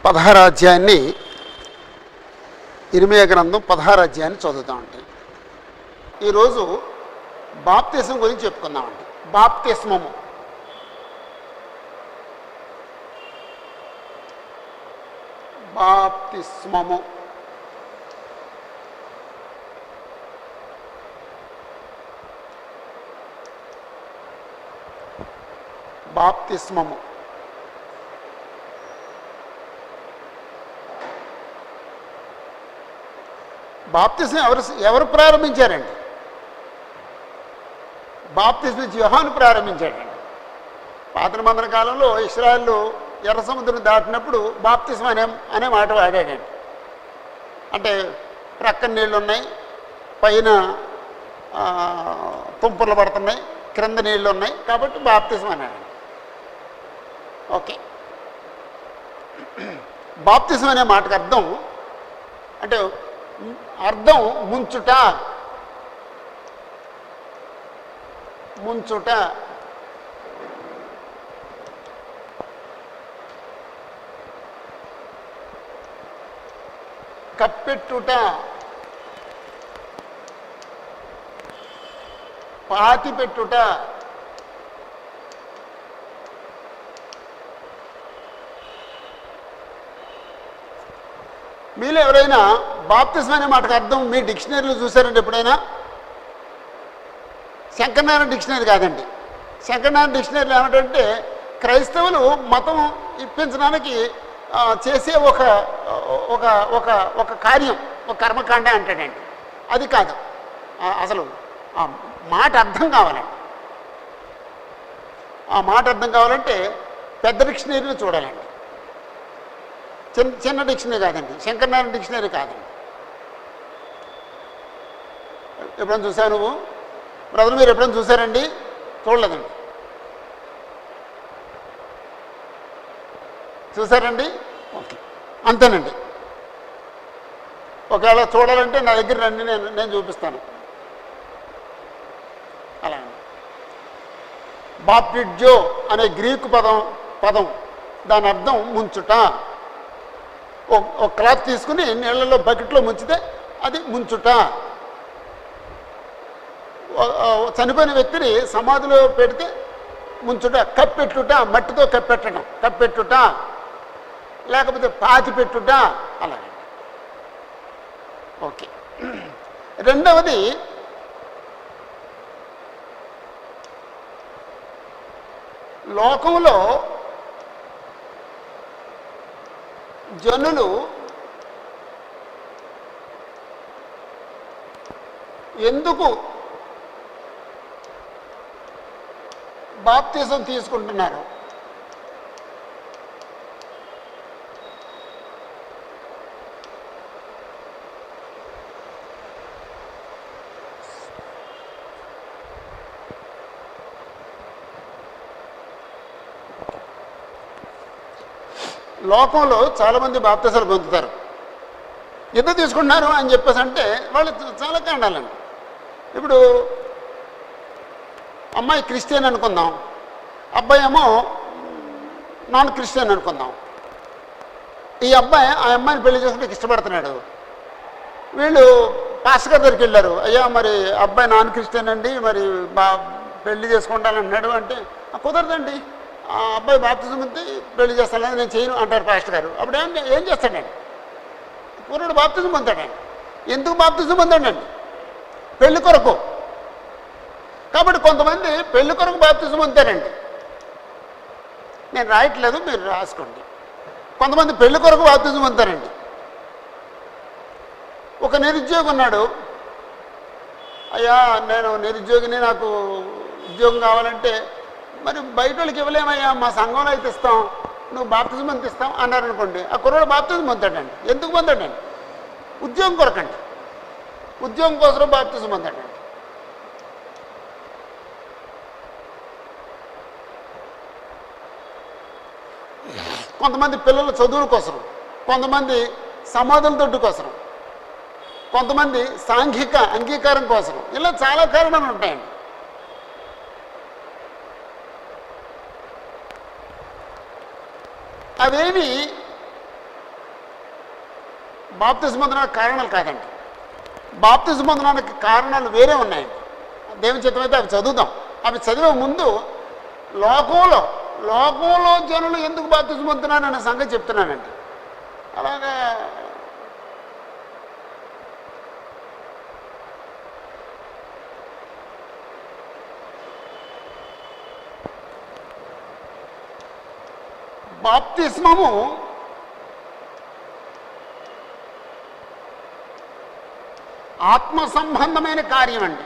16 అధ్యాయాన్ని ఇర్మియా గ్రంథం 16 అధ్యాయాన్ని చదువుతామండి. ఈరోజు బాప్తిస్మం గురించి చెప్పుకుందామండి. బాప్తిస్మము బాప్తిస్మము బాప్తిస్మము బాప్తిస్మం ఎవరు ప్రారంభించారండి? బాప్తిస్మం యోహాను ప్రారంభించాడండి. పాత నిబంధన కాలంలో ఇశ్రాయేలు ఎర్ర సముద్రం దాటినప్పుడు బాప్తిస్మం అనే మాట వాడాడండి. అంటే ప్రక్కన నీళ్ళు ఉన్నాయి, పైన తుంపర్లు పడుతున్నాయి, క్రింద నీళ్ళు ఉన్నాయి, కాబట్టి బాప్తిస్మం అన్నాడు. ఓకే, బాప్తిస్మం అనే మాటకు అర్థం ముంచుట, ముంచుట. కప్పెట్టుట, పాతి పెట్టుట, మీలో ఎవరైనా బాప్తిస్మం అనే మాటకు అర్థం మీ డిక్షనరీలో చూసారండి ఎప్పుడైనా? శంకరనారాయణ డిక్షనరీ కాదండి. శంకరనారాయణ డిక్షనరీలో ఏమిటంటే క్రైస్తవులు మతం ఇప్పించడానికి చేసే ఒక ఒక ఒక ఒక కార్యం, ఒక కర్మకాండ అంటాడండి. అది కాదు. అసలు ఆ మాట అర్థం కావాలండి. ఆ మాట అర్థం కావాలంటే పెద్ద డిక్షనరీని చూడాలండి. చిన్న డిక్షనరీ కాదండి, శంకరనారాయణ డిక్షనరీ కాదండి. ఎప్పుడైనా చూసావు నువ్వు? బ్రదర్ మీరు ఎప్పుడైనా చూసారండి? చూడలేదండి. చూసారండి? ఓకే, అంతేనండి. ఒకవేళ చూడాలంటే నా దగ్గర రండి, నేను చూపిస్తాను. అలా బాప్టిజో అనే గ్రీకు పదం దాని అర్థం ముంచుట. ఒక క్లాత్ తీసుకుని నీళ్ళలో బకెట్లో ముంచితే అది ముంచుట. చనిపోయిన వ్యక్తిని సమాధిలో పెడితే ముంచుట. కప్పెట్టుట, మట్టితో కప్పెట్టుట, లేకపోతే పాతి పెట్టుట, అలాగే. ఓకే, రెండవది లోకంలో జనులు ఎందుకు బాప్తిజం తీసుకుంటున్నారు? లోకంలో చాలామంది బాప్తిజాలు పొందుతారు. ఎందుకు తీసుకుంటున్నారు అని చెప్పేసి అంటే వాళ్ళు చాలా కారణాలండి. ఇప్పుడు అమ్మాయి క్రిస్టియన్ అనుకుందాం, అబ్బాయి ఏమో నాన్ క్రిస్టియన్ అనుకుందాం. ఈ అబ్బాయి ఆ అమ్మాయిని పెళ్లి చేసుకుంటే ఇష్టపడుతున్నాడు. వీళ్ళు పాస్టర్ గారి దగ్గరికి వెళ్ళారు. అయ్యా మరి అబ్బాయి నాన్ క్రిస్టియన్ అండి, మరి పెళ్లి చేసుకుంటానన్నాడు అంటే కుదరదండి, ఆ అబ్బాయి బాప్తిజం ఉంది పెళ్లి చేస్తానని నేను చేయను అంటారు పాస్టర్ గారు. అప్పుడు ఏం చేస్తాడండి? పూర్వుడు బాప్తిజం పొందాడండి. ఎందుకు బాప్తిజం పొందాడండి? పెళ్లి కొరకు. కాబట్టి కొంతమంది పెళ్లి కొరకు బాప్తిజం పొందారండి. నేను రాయట్లేదు, మీరు రాసుకోండి. కొంతమంది పెళ్లి కొరకు బాప్తిజం పొందారండి. ఒక నిరుద్యోగి ఉన్నాడు. అయ్యా నేను నిరుద్యోగిని, నాకు ఉద్యోగం కావాలంటే మరి బయట వాళ్ళకి ఇవ్వలేమయ్యా, మా సంఘంలో అయితే ఇస్తాం, నువ్వు బాప్తిజం అంత ఇస్తాం అన్నారనుకోండి. ఆ కుర్రాడు బాప్తిజం పొందాడండి. ఎందుకు పొందాడండి? ఉద్యోగం కొరకండి. ఉద్యోగం కోసం బాప్తిజం పొందాడండి. కొంతమంది పిల్లల చదువుల కోసం, కొంతమంది సమాధుల దొడ్డు కోసం, కొంతమంది సాంఘిక అంగీకారం కోసం, ఇలా చాలా కారణాలు ఉంటాయండి. అవేవి బాప్తిజం పొందడానికి కారణాలు కాదండి. బాప్తిజం పొందడానికి కారణాలు వేరే ఉన్నాయండి. దేవుని చిత్తం అయితే అవి చదువుదాం. అవి చదివే ముందు లోకంలో జనులు ఎందుకు బాప్తిజం పొందుతున్నారు అనే సంగతి చెప్తున్నానండి. అలాగా బాప్తిస్మము ఆత్మ సంబంధమైన కార్యం అండి.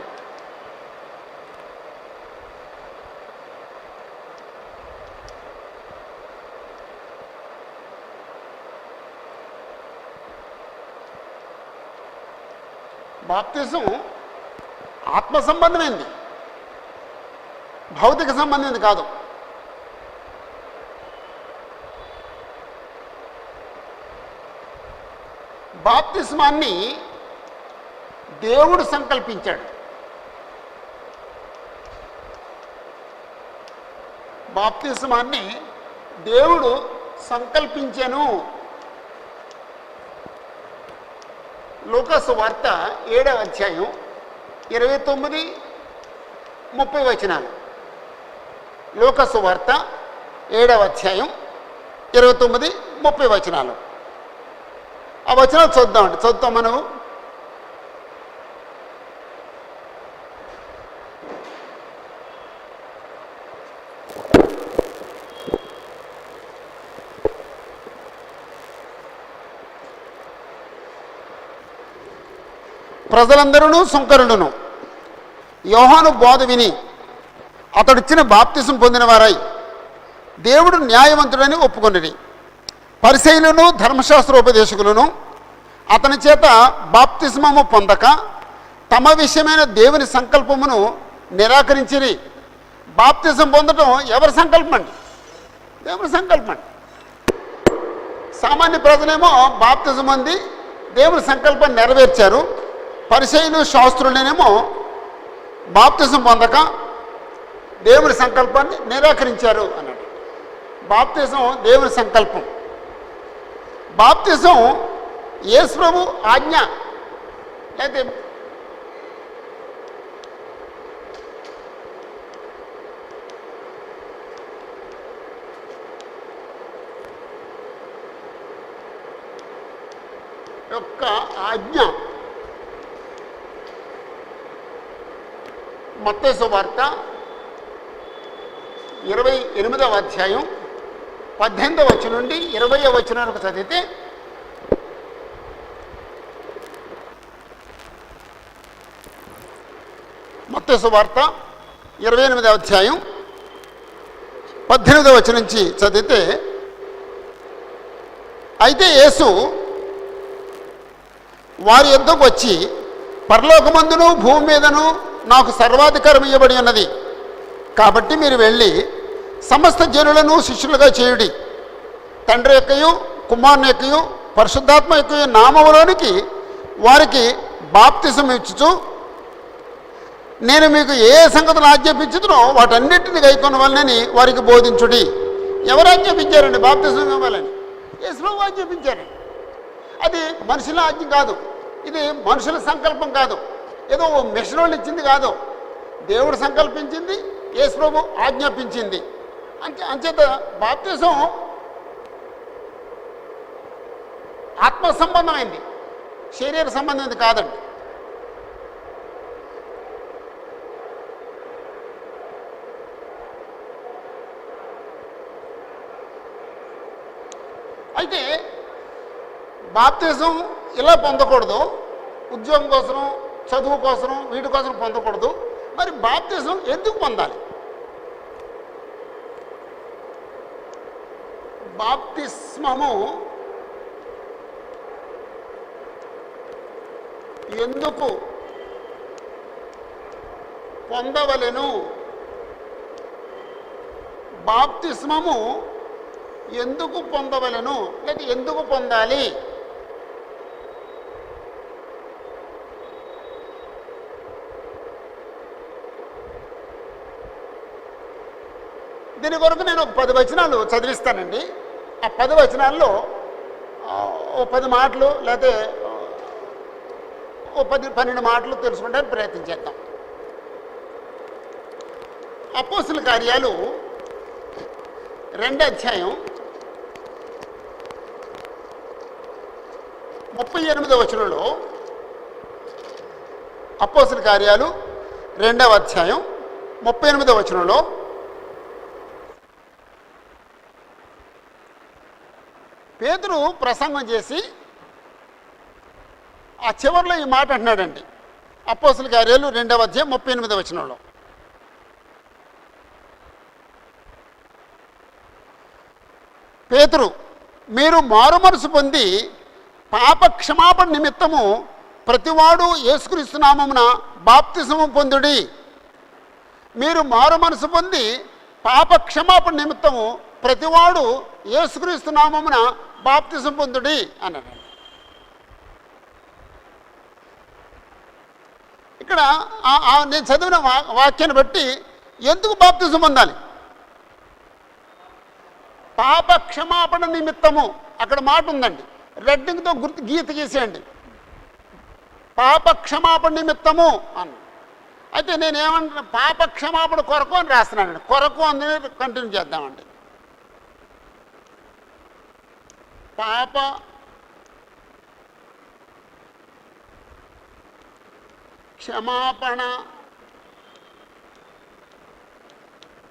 బాప్తిజం ఆత్మ సంబంధమైంది, భౌతిక సంబంధమైంది కాదు. బాప్తిస్మాన్ని దేవుడు సంకల్పించాడు. బాప్తిస్మాన్ని దేవుడు సంకల్పించాను. లూకాసు వార్త 7వ అధ్యాయం 29-30 వచనాలు. లూకాసు వార్త 7వ అధ్యాయం 29-30 వచనాలు. ఆ వచనాలు చూద్దామండి. చదువుతాం మనం. ప్రజలందరూ సుంకరులను యోహాను బోధ విని అతడిచ్చిన బాప్తిసం పొందిన వారై దేవుడు న్యాయవంతుడని ఒప్పుకొనిరి. పరిసయ్యులను ధర్మశాస్త్రోపదేశకులను అతని చేత బాప్తిస్మము పొందక తమ విషయమైన దేవుని సంకల్పమును నిరాకరించిరి. బాప్తిసం పొందడం ఎవరి సంకల్పం అండి? దేవుని సంకల్పం అండి. సామాన్య ప్రజలేమో బాప్తిసం పొంది దేవుని సంకల్పాన్ని నెరవేర్చారు. పరిసయ్యులు శాస్త్రులనేమో బాప్తిసం పొందక దేవుని సంకల్పాన్ని నిరాకరించారు అన్నాడు. బాప్తిసం దేవుని సంకల్పం. బాప్తిసం యేసు ప్రభు ఆజ్ఞ. అయితే యొక్క ఆజ్ఞ. మత్తయి సువార్త 28వ అధ్యాయం 18వ వచనం నుండి 20వ వచనం వరకు చదివితే మత్తయి సువార్త 28వ అధ్యాయం 18వ వచనం నుంచి చదివితే, అయితే యేసు వారి యొద్దకు వచ్చి, పరలోకమందును భూమి మీదను నాకు సర్వాధికారం ఇవ్వబడి ఉన్నది. కాబట్టి మీరు వెళ్ళి సమస్త జనులను శిష్యులుగా చేయుడి. తండ్రి యొక్కయు కుమారుని యొక్కయు పరిశుద్ధాత్మ యొక్కయు నామములోనికి వారికి బాప్తిసం ఇచ్చుచు, నేను మీకు ఏ సంగతులు ఆజ్ఞాపించుతునో వాటన్నిటిని గైకొనవలనని వారికి బోధించుడి. ఎవరు ఆజ్ఞాపించారండి బాప్తిసం ఇవ్వాలని? యేసు ప్రభువు ఆజ్ఞాపించారండి. అది మనుషుల ఆజ్ఞ కాదు, ఇది మనుషుల సంకల్పం కాదు, ఏదో మిషన్ వాళ్ళు ఇచ్చింది కాదు. దేవుడు సంకల్పించింది, యేసు ప్రభు ఆజ్ఞాపించింది. అంచేత బాప్తిసం ఆత్మ సంబంధమైంది, శరీర సంబంధమైంది కాదండి. అయితే బాప్తిజం ఇలా పొందకూడదు. ఉద్యోగం కోసం, చదువు కోసం, వీటి కోసం పొందకూడదు. మరి బాప్తిజం ఎందుకు పొందాలి? బాప్తిస్మము ఎందుకు పొందవలెను? బాప్తిస్మము ఎందుకు పొందవలెను లేక ఎందుకు పొందాలి? దీని కొరకు నేను 10 వచనాలు చదివిస్తానండి. ఆ 10 వచనాల్లో ఓ 10 మాటలు లేకపోతే ఓ 10-12 మాటలు తెలుసుకుంటానికి ప్రయత్నం చేద్దాం. అపోస్తుల కార్యాలు 2వ అధ్యాయం 38వ వచనంలో, అపోస్తుల కార్యాలు 2వ అధ్యాయం 38వ వచనంలో, పేతురు ప్రసంగం చేసి ఆ చివరిలో ఈ మాట అంటున్నాడండి. అపోస్తుల కార్యాలు 2వ అధ్యాయం 38వ వచనంలో, పేతురు, మీరు మారుమనసు పొంది పాప క్షమాపణ నిమిత్తము ప్రతివాడు యేసుక్రీస్తు నామమున బాప్తిసము పొందుడి. మీరు మారుమనసు పొంది పాప క్షమాపణ నిమిత్తము ప్రతివాడు యేసుక్రీస్తు నామమున బాప్తిసం పొందుడి అన్నాడు. ఇక్కడ నేను చదివిన వాక్యాన్ని బట్టి ఎందుకు బాప్తిసం పొందాలి? పాప క్షమాపణ నిమిత్తము అక్కడ మాట ఉందండి. రెడ్డింగ్తో గీత గీసేయండి, పాప క్షమాపణ నిమిత్తము అన్న. అయితే నేనేమంటున్నా, పాప క్షమాపణ కొరకు అని రాస్తున్నానండి. కొరకు అని కంటిన్యూ చేద్దామండి. పాప క్షమాపణ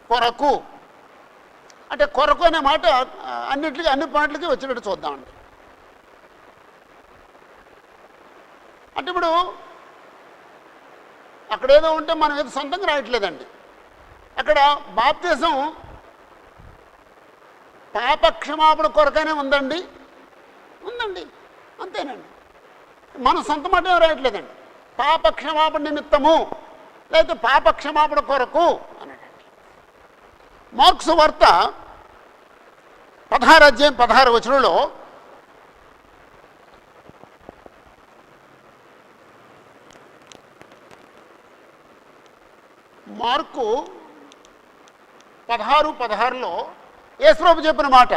కొరకు అంటే కొరకు అనే మాట అన్ని పాయింట్లకి వచ్చేటట్టు చూద్దామండి. అంటే ఇప్పుడు అక్కడ ఏదో ఉంటే మనం ఏదో సొంతంగా రాయట్లేదండి. అక్కడ బాప్తిజం పాప క్షమాపణ కొరకనే ఉందండి, అంతేనండి. మనం సొంత మాట ఏం రాయట్లేదండి. పాప క్షమాపణ నిమిత్తము లేకపోతే పాప క్షమాపణ కొరకు అన్నాడండి. మార్క్స్ వార్త 16వ అధ్యాయం 16వ వచనంలో, మార్కు 16:16లో యేసుప్రభు చెప్పిన మాట,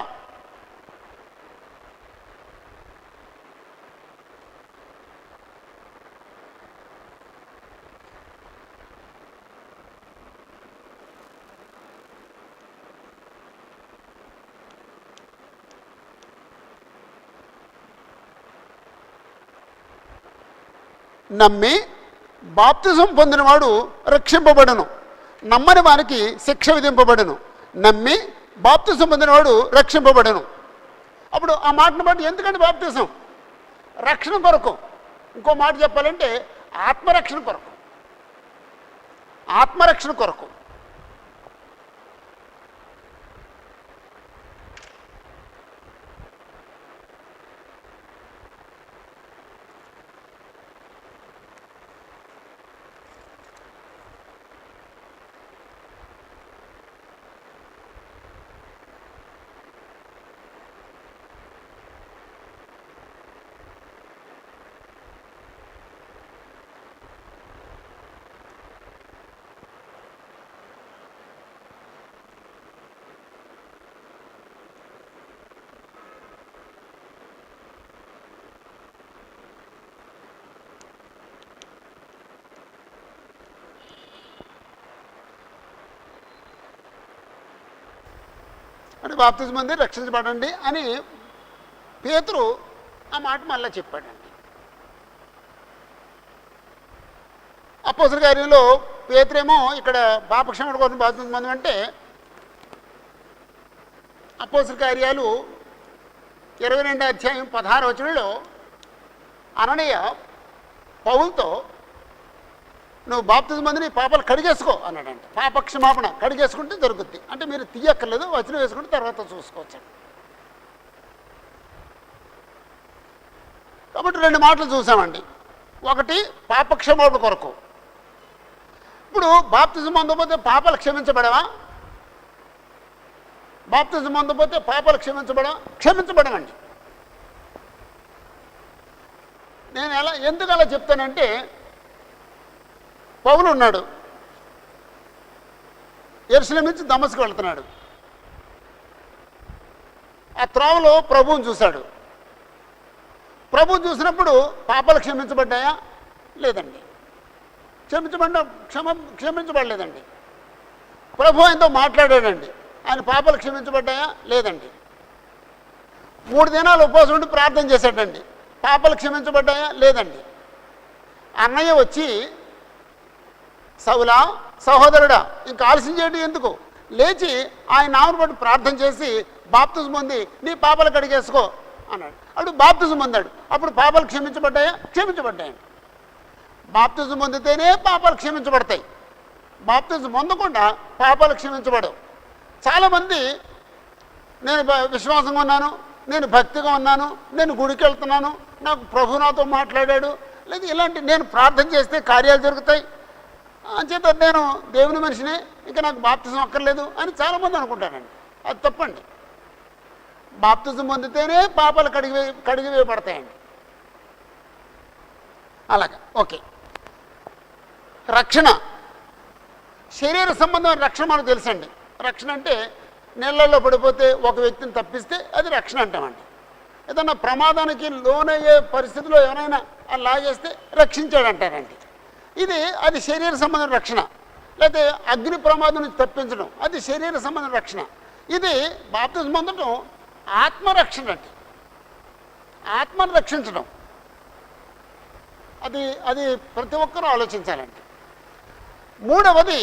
నమ్మి బాప్తిజం పొందినవాడు రక్షింపబడును, నమ్మని వానికి శిక్ష విధింపబడును. నమ్మి బాప్తిజం పొందినవాడు రక్షింపబడును. అప్పుడు ఆ మాటను బట్టి ఎందుకంటే బాప్తిజం రక్షణ కొరకు, ఇంకో మాట చెప్పాలంటే ఆత్మరక్షణ కొరకు, ఆత్మరక్షణ కొరకు. అంటే బాప్తిజం పొంది రక్షించబడండి అని పేతురు ఆ మాట మళ్ళీ చెప్పాడండి. అపోస్తల కార్యంలో పేతురేమో ఇక్కడ పాపక్షమాపణ కోసం బాప్తిజం పొందమంటే, అపోస్తల కార్యాలు 22వ అధ్యాయం 16వ వచనంలో అననీయ పౌలుతో నువ్వు బాప్తిజం పొంది నీ పాపాలు కడిగేసుకో అన్నాడంట. పాపక్షమాపణ కడిగేసుకుంటే దొరుకుద్ది. అంటే మీరు తీయక్కర్లేదు, వచనం వేసుకుంటే తర్వాత చూసుకోవచ్చు. కాబట్టి 2 మాటలు చూసామండి. ఒకటి పాపక్షమాపణ కొరకు. ఇప్పుడు బాప్తిజం పొందకపోతే పాపాలు క్షమించబడవా? బాప్తిజం పొందకపోతే పాపాలు క్షమించబడమండి. నేను ఎందుకు అలా చెప్తానంటే, పౌలు ఉన్నాడు, యెరూషలేము నుంచి దమస్కు వెళ్తున్నాడు. ఆ త్రోవలో ప్రభువుని చూశాడు. ప్రభు చూసినప్పుడు పాపాలు క్షమించబడ్డాయా? లేదండి. క్షమించబడలేదండి. ప్రభు ఆయనతో మాట్లాడాడండి. ఆయన పాపాలు క్షమించబడ్డాయా? లేదండి. 3 దినాలు ఉపవాసం ఉండి ప్రార్థన చేశాడండి. పాపాలు క్షమించబడ్డాయా? లేదండి. అన్నయ్య వచ్చి, సౌలా సహోదరుడా ఇంకా ఆలస్యం చేయడం ఎందుకు, లేచి ఆయన నామను బట్టి ప్రార్థన చేసి బాప్తిజం పొంది నీ పాపాలు కడిగేసుకో అన్నాడు. అప్పుడు బాప్తిజం పొందాడు. అప్పుడు పాపాలు క్షమించబడ్డాయా? క్షమించబడ్డాయండి. బాప్తిజం పొందితేనే పాపాలు క్షమించబడతాయి. బాప్తిజం పొందకుండా పాపాలు క్షమించబడవు. చాలామంది నేను విశ్వాసంగా ఉన్నాను, నేను భక్తిగా ఉన్నాను, నేను గుడికి వెళ్తున్నాను, నాకు ప్రభు నాతో మాట్లాడాడు, లేదు ఇలాంటి నేను ప్రార్థన చేస్తే కార్యాలు జరుగుతాయి, అంచేత నేను దేవుని మనిషినే, ఇంకా నాకు బాప్తిజం అక్కర్లేదు అని చాలామంది అనుకుంటానండి. అది తప్పండి. బాప్తిజం పొందితేనే పాపాలు కడిగివేయబడతాయండి. అలాగే ఓకే. రక్షణ, శరీర సంబంధమైన రక్షణ మనకు తెలుసండి. రక్షణ అంటే నీళ్ళల్లో పడిపోతే ఒక వ్యక్తిని తప్పిస్తే అది రక్షణ అంటామండి. ఏదన్నా ప్రమాదానికి లోనయ్యే పరిస్థితిలో ఎవరైనా అలా చేస్తే రక్షించాడంటారండి. అది శరీర సంబంధ రక్షణ. లేకపోతే అగ్ని ప్రమాదం నుంచి తప్పించడం, అది శరీర సంబంధ రక్షణ. ఇది బాప్తిజం పొందడం ఆత్మరక్షణ అండి. ఆత్మను రక్షించడం అది ప్రతి ఒక్కరూ ఆలోచించాలండి. మూడవది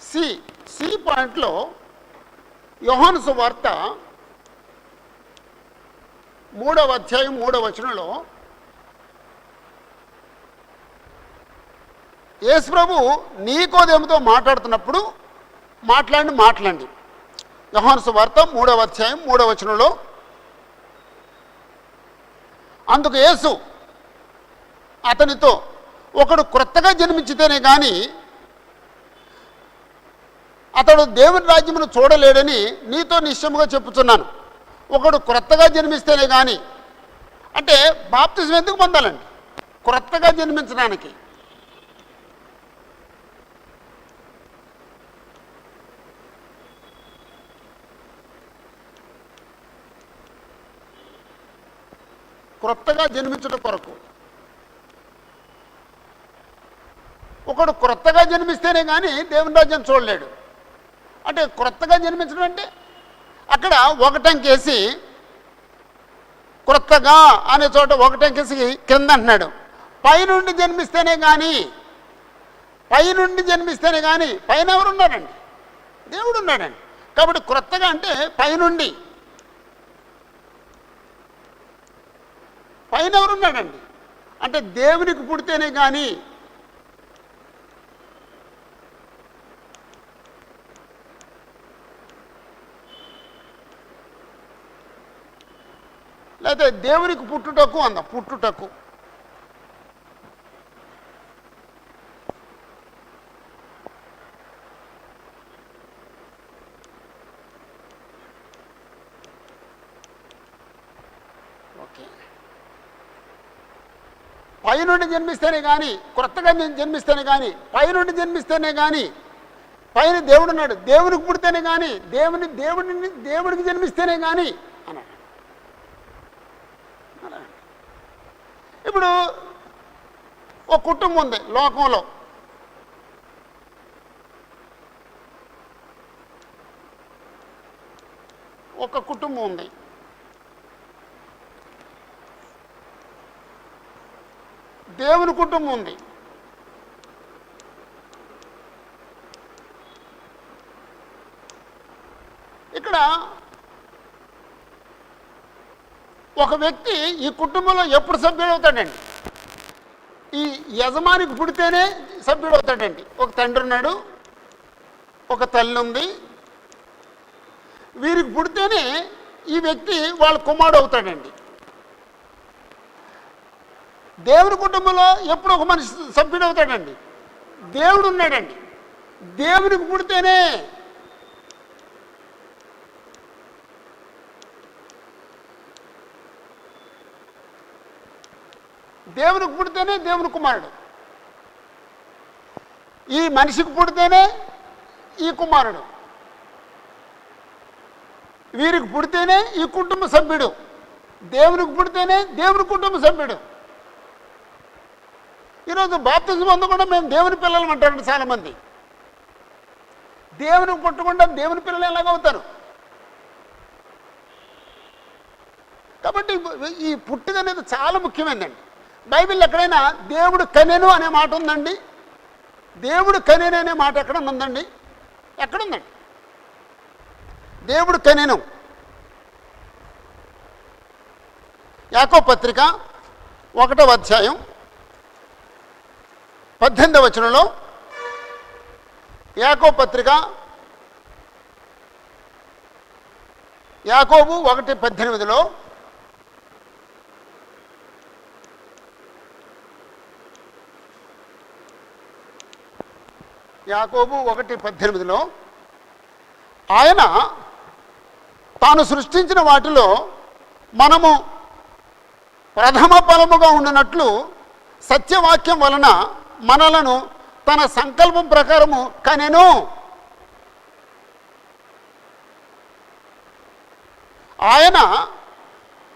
సి పాయింట్లో యోహాను సువార్త 3వ అధ్యాయం 3వ వచనంలో యేసు ప్రభు నీకోదేముతో మాట్లాడుతున్నప్పుడు మాట్లాడండి. యోహాను సువార్త 3వ అధ్యాయం 3వ వచనంలో, అందుకు యేసు అతనితో, ఒకడు క్రొత్తగా జన్మించితేనే కానీ అతడు దేవుని రాజ్యమును చూడలేడని నీతో నిశ్చయముగా చెప్పుచున్నాను. ఒకడు క్రొత్తగా జన్మిస్తేనే కానీ, అంటే బాప్తిజం ఎందుకు పొందాలండి? క్రొత్తగా జన్మించడానికి. క్రొత్తగా జన్మించడం కొరకు. ఒకడు క్రొత్తగా జన్మిస్తేనే కానీ దేవుని రాజ్యం చూడలేడు. అంటే క్రొత్తగా జన్మించడం అంటే అక్కడ ఒకటంకేసి, క్రొత్తగా అనే చోట ఒకటంకేసి కింద అంటున్నాడు. పైనుండి జన్మిస్తేనే కానీ పైన ఎవరున్నారండి? దేవుడు ఉన్నాడండి. కాబట్టి క్రొత్తగా అంటే పైనుండి. పైన ఎవరున్నాడండి? అంటే దేవునికి పుడితేనే కానీ, లేకపోతే దేవునికి పుట్టుటకు అందాం. పుట్టుటకు ఓకే. పైనుండి జన్మిస్తేనే కానీ, క్రొత్తగా జన్మిస్తేనే కానీ, పైనుండి జన్మిస్తేనే కానీ, పైన దేవుడు ఉన్నాడు, దేవునికి పుడితేనే కానీ, దేవుడికి జన్మిస్తేనే కానీ అన్నాడు. ఇప్పుడు ఒక కుటుంబం ఉంది లోకంలో. ఒక కుటుంబం ఉంది. దేవుని కుటుంబం ఉంది. ఇక్కడ ఒక వ్యక్తి ఈ కుటుంబంలో ఎప్పుడు సభ్యుడవుతాడండి? ఈ యజమానికి పుడితేనే సభ్యుడవుతాడండి. ఒక తండ్రి ఉన్నాడు, ఒక తల్లి ఉంది. వీరికి పుడితేనే ఈ వ్యక్తి వాళ్ళ కుమారుడు అవుతాడండి. దేవుని కుటుంబంలో ఎప్పుడు ఒక మనిషి సభ్యుడవుతాడండి? దేవుడు ఉన్నాడండి. దేవునికి పుడితేనే. దేవునికి పుడితేనే దేవుని కుమారుడు. ఈ మనిషికి పుడితేనే ఈ కుమారుడు. వీరికి పుడితేనే ఈ కుటుంబ సభ్యుడు, దేవునికి పుడితేనే దేవుని కుటుంబ సభ్యుడు. ఈరోజు బాప్తిజం పొందకుండా మేము దేవుని పిల్లలు అంటారండి చాలామంది. దేవునికి పుట్టకుండా దేవుని పిల్లలు ఎలాగవుతారు? కాబట్టి ఈ పుట్టుక అనేది చాలా ముఖ్యమైనదండి. బైబిల్ ఎక్కడైనా దేవుడు కనెను అనే మాట ఉందండి? దేవుడు కనెను అనే మాట ఎక్కడ ఉందండి? ఎక్కడుందండి? దేవుడు కనెను. యాకోబు పత్రిక 1వ అధ్యాయం 18వ వచనంలో, యాకోబు పత్రిక యాకోబు 1:18లో యాకోబు 1:18లో ఆయన తాను సృష్టించిన వాటిలో మనము ప్రథమ ఫలముగా ఉండినట్లు సత్యవాక్యం వలన మనలను తన సంకల్పం ప్రకారము కనెను. ఆయన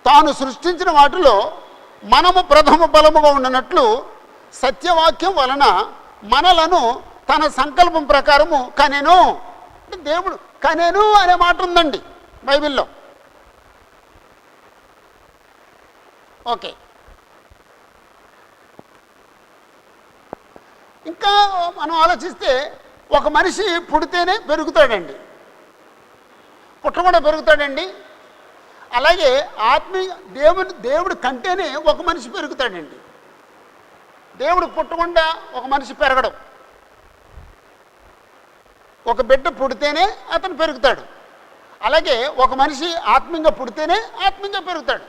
తాను సృష్టించిన వాటిలో మనము ప్రథమ ఫలముగా ఉండినట్లు సత్యవాక్యం వలన మనలను తన సంకల్పం ప్రకారము కనెను. దేవుడు కనెను అనే మాట ఉందండి బైబిల్లో. ఓకే, ఇంకా మనం ఆలోచిస్తే ఒక మనిషి పుడితేనే పెరుగుతాడండి, పుట్టకుండా పెరుగుతాడండి. అలాగే ఆత్మీయ దేవుడు కంటేనే ఒక మనిషి పెరుగుతాడండి. దేవుడు పుట్టకుండా ఒక మనిషి పెరగడం. ఒక బిడ్డ పుడితేనే అతను పెరుగుతాడు. అలాగే ఒక మనిషి ఆత్మీయంగా పుడితేనే ఆత్మీయంగా పెరుగుతాడు.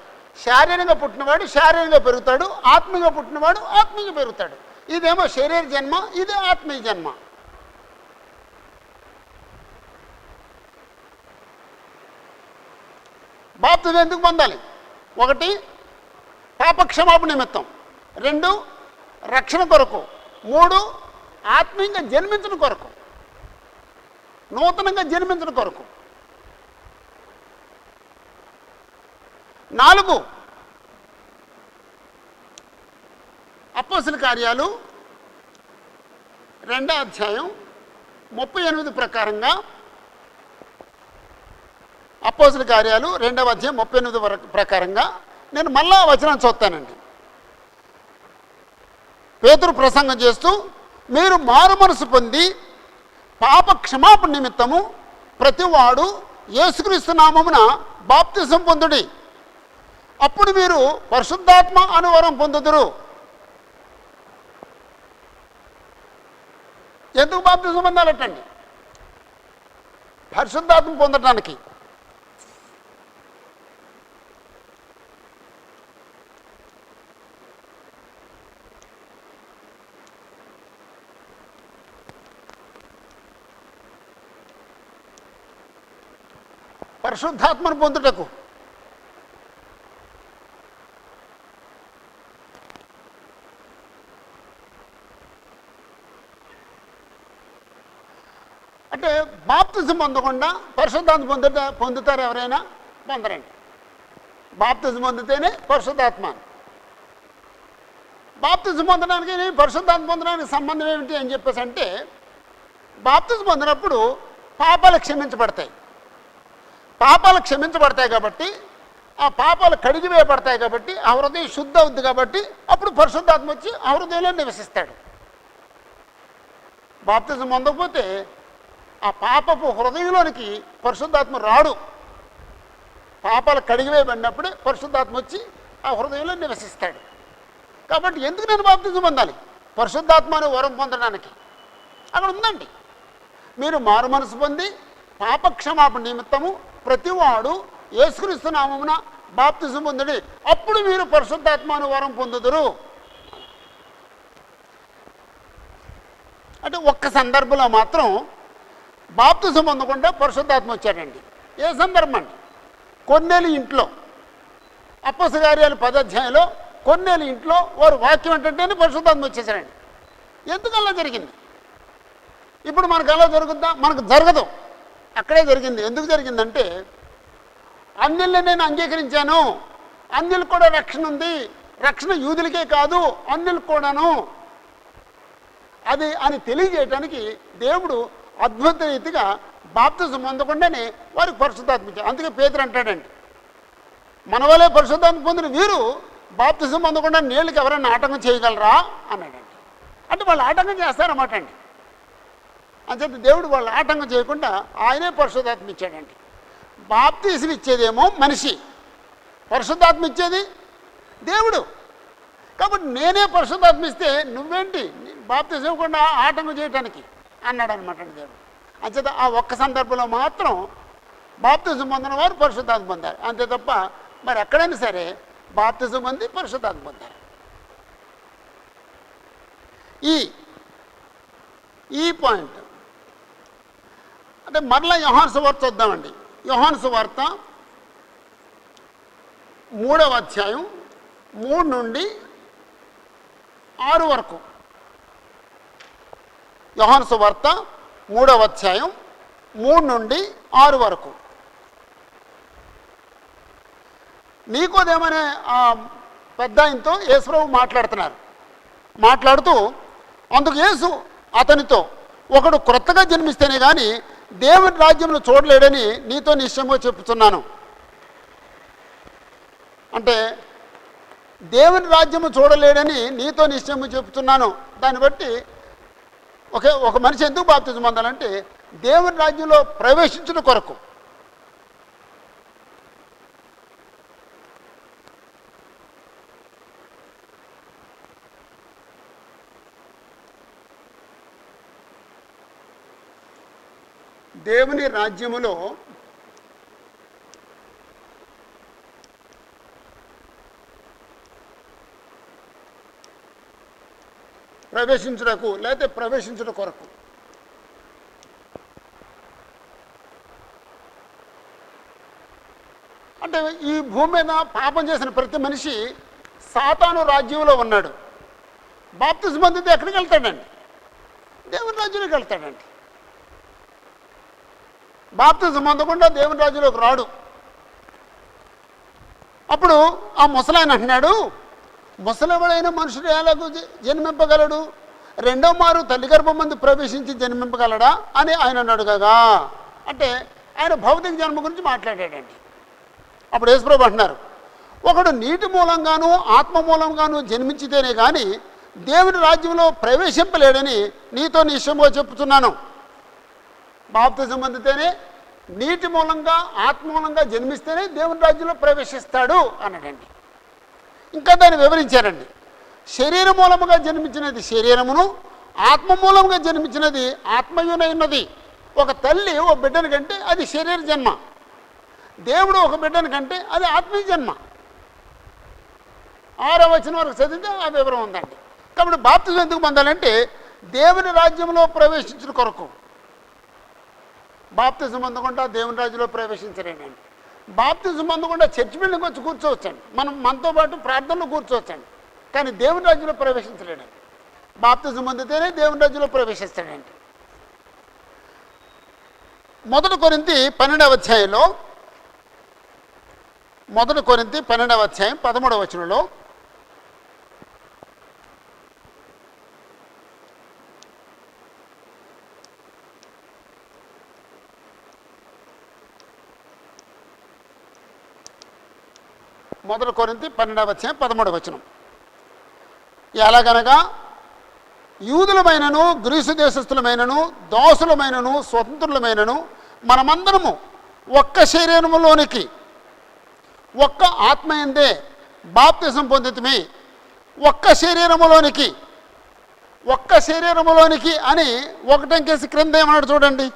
శారీరకంగా పుట్టినవాడు శారీరకంగా పెరుగుతాడు, ఆత్మీయంగా పుట్టినవాడు ఆత్మీయంగా పెరుగుతాడు. ఇదేమో శరీర జన్మ, ఇది ఆత్మీయ జన్మ. బాప్తిజం ఎందుకు పొందాలి? 1 పాపక్షమాపణ నిమిత్తం, 2 రక్షణ కొరకు, 3 ఆత్మీయంగా జన్మించిన కొరకు, నూతనంగా జన్మించిన కొరకు, 4 అపోస్తల కార్యాలు 2వ అధ్యాయం 38 ప్రకారంగా, అపోస్తల కార్యాలు 2వ అధ్యాయం 38 ప్రకారంగా నేను మళ్ళా వచనం చూస్తానండి. పేతురు ప్రసంగం చేస్తూ, మీరు మారు మనసు పొంది పాప క్షమాపణ నిమిత్తము ప్రతివాడు యేసుక్రీస్తు నామమున బాప్తిజం పొందుడి, అప్పుడు మీరు పరిశుద్ధాత్మ అనువరం పొందుదురు. ఎందుకు బాప్తిజం పొందాలటండి? పరిశుద్ధాత్మ పొందడానికి. పరిశుద్ధాత్మను పొందుటకు. అంటే బాప్తిజం పొందకుండా పరిశుద్ధాత్మ పొందుతారు ఎవరైనా? పొందరండి. బాప్తిజం పొందితేనే పరిశుద్ధాత్మ. బాప్తిజం పొందడానికి పరిశుద్ధాత్మ పొందడానికి సంబంధం ఏమిటి అని చెప్పేసి అంటే, బాప్తిజం పొందినప్పుడు పాపాలు క్షమించబడతాయి. పాపాలు క్షమించబడతాయి కాబట్టి, ఆ పాపాలు కడిగివేయబడతాయి కాబట్టి, ఆ హృదయం శుద్ధ అవుద్ది కాబట్టి అప్పుడు పరిశుద్ధాత్మ వచ్చి ఆ హృదయంలో నివసిస్తాడు. బాప్తిజం పొందకపోతే ఆ పాపపు హృదయంలోనికి పరిశుద్ధాత్మ రాడు. పాపాలు కడిగివేయబడినప్పుడే పరిశుద్ధాత్మ వచ్చి ఆ హృదయంలో నివసిస్తాడు. కాబట్టి ఎందుకు నేను బాప్తిజం పొందాలి? పరిశుద్ధాత్మను వరం పొందడానికి. అక్కడ ఉందండి, మీరు మారు మనసు పొంది పాపక్షమాపణ నిమిత్తము ప్రతివాడు యేసుక్రీస్తు నామమున బాప్తిజం పొందుడి, అప్పుడు మీరు పరిశుద్ధాత్మను వరం పొందుదురు. అంటే ఒక్క సందర్భంలో మాత్రం బాప్తిజం పొందకుండా పరిశుద్ధాత్మ వచ్చాడండి. ఏ సందర్భం అండి? కొన్నేళ్ళు ఇంట్లో, అపోస్తల కార్యాలు 10వ అధ్యాయంలో కొన్నేళ్ళు ఇంట్లో వారు వాక్యం ఏంటంటేనే పరిశుద్ధాత్మ వచ్చేసారండి. ఎందుకు అలా జరిగింది? ఇప్పుడు మనకు అలా జరుగుద్దా? మనకు జరగదు. అక్కడే జరిగింది. ఎందుకు జరిగిందంటే, అన్యుల్ని నేను అంగీకరించాను, అన్యులకు కూడా రక్షణ ఉంది, రక్షణ యూదులకే కాదు అన్యులకు కూడాను అది అని తెలియజేయడానికి దేవుడు అద్భుత రీతిగా బాప్తిజం పొందకుండానే వారికి పరిశుద్ధాత్మ ఇచ్చారు. అందుకే పేతురు అంటాడండి, మన వలే పరిశుద్ధాత్మ పొందిన వీరు బాప్తిజం పొందకుండా నీళ్ళకి ఎవరైనా ఆటంకం చేయగలరా అన్నాడండి. అంటే వాళ్ళు ఆటంకం చేస్తారన్నమాట అండి. అంచేత దేవుడు వాళ్ళు ఆటంకం చేయకుండా ఆయనే పరిశుద్ధాత్మ ఇచ్చాడండి. బాప్తిజం ఇచ్చేదేమో మనిషి, పరిశుద్ధాత్మ ఇచ్చేది దేవుడు. కాబట్టి నేనే పరిశుద్ధాత్మ ఇస్తే నువ్వేంటి బాప్తిజం ఇవ్వకుండా ఆటంకం చేయడానికి అన్నాడు అనమాట అండి దేవుడు. అంచేత ఆ ఒక్క సందర్భంలో మాత్రం బాప్తిజం పొందిన వారు పరిశుద్ధాత్మ పొందారు, అంతే తప్ప మరి ఎక్కడైనా సరే బాప్తిజం పొంది పరిశుద్ధాత్మ పొందారు. ఈ పాయింట్ అంటే మరలా యోహాను సువార్త చూద్దామండి. యోహాను సువార్త 3వ అధ్యాయం 3 నుండి 6 వరకు. యోహాను సువార్త 3వ అధ్యాయం 3 నుండి 6 వరకు. నీకోదేమనే ఆ పెద్ద ఆయనతో యేసుప్రభు మాట్లాడుతూ అందుకు యేసు అతనితో, ఒకడు క్రొత్తగా జన్మిస్తేనే కానీ దేవుని రాజ్యంలో చూడలేడని నీతో నిశ్చయమో చెప్పుతున్నాను. అంటే దేవుని రాజ్యము చూడలేడని నీతో నిశ్చయము చెప్తున్నాను. దాన్ని బట్టి ఒక మనిషి ఎందుకు బాప్తిజం పొందాలంటే దేవుని రాజ్యంలో ప్రవేశించిన కొరకు. దేవుని రాజ్యములో ప్రవేశించుటకు లేకపోతే ప్రవేశించుట కొరకు. అంటే ఈ భూమి మీద పాపం చేసిన ప్రతి మనిషి సాతాను రాజ్యంలో ఉన్నాడు. బాప్తిజం పొందితే ఎక్కడికి వెళ్తాడండి? దేవుని రాజ్యంలోకి వెళ్తాడండి. బాప్తిజం పొందకుండా దేవుని రాజ్యంలోకి రాడు. అప్పుడు ఆ ముసలాయన అంటున్నాడు, ముసలివాడైన మనుషుడు ఎలాగూ జన్మింపగలడు? 2వ మారు తల్లి గర్భం మంది ప్రవేశించి జన్మింపగలడా అని ఆయన అడుగగా, అంటే ఆయన భౌతిక జన్మ గురించి మాట్లాడాడండి. అప్పుడు యేసుప్రభు అంటున్నారు, ఒకడు నీటి మూలంగాను ఆత్మ మూలంగాను జన్మించితేనే కానీ దేవుని రాజ్యంలో ప్రవేశింపలేడని నీతో నిశ్చయముగా చెప్తున్నాను. బాప్తిజం పొందితేనే, నీటి మూలంగా ఆత్మ మూలంగా జన్మిస్తేనే దేవుని రాజ్యంలో ప్రవేశిస్తాడు అన్నాడండి. ఇంకా దాన్ని వివరించారండి. శరీర మూలముగా జన్మించినది శరీరమును, ఆత్మ మూలముగా జన్మించినది ఆత్మయునైనది. ఒక తల్లి ఒక బిడ్డని కంటే అది శరీర జన్మ, దేవుడు ఒక బిడ్డని కంటే అది ఆత్మీయ జన్మ. 6వ వచనం వరకు చదివితే ఆ వివరం ఉందండి. కాబట్టి బాప్తిజం ఎందుకు పొందాలంటే దేవుని రాజ్యంలో ప్రవేశించిన కొరకు. బాప్తిజం పొందకుండా దేవుని రాజ్యంలో ప్రవేశించలేనండి. బాప్తిజం పొందకుండా చర్చి బిల్డింగ్కి వచ్చి కూర్చోవచ్చండి, మనతో పాటు ప్రార్థనలో కూర్చోవచ్చండి, కానీ దేవుని రాజ్యంలో ప్రవేశించలేడండి. బాప్తిజం పొందితేనే దేవుని రాజ్యంలో ప్రవేశిస్తాడండి. 1 కొరింథీ 12వ అధ్యాయంలో 1 కొరింథీ 12వ అధ్యాయం 13వ వచనంలో మొదటి కొరింథీ 12వ అధ్యాయం 13వ వచనం, ఎలాగనగా యూదులమైనను గ్రీసు దేశస్థులమైనను దాసులమైనను స్వతంత్రులమైనను మనమందరము ఒక్క శరీరములోనికి ఒక్క ఆత్మయందే బాప్తిజం పొందితిమి. ఒక్క శరీరములోనికి అని ఒకటంకేసి క్రింద ఏమన్నాడు చూడండి,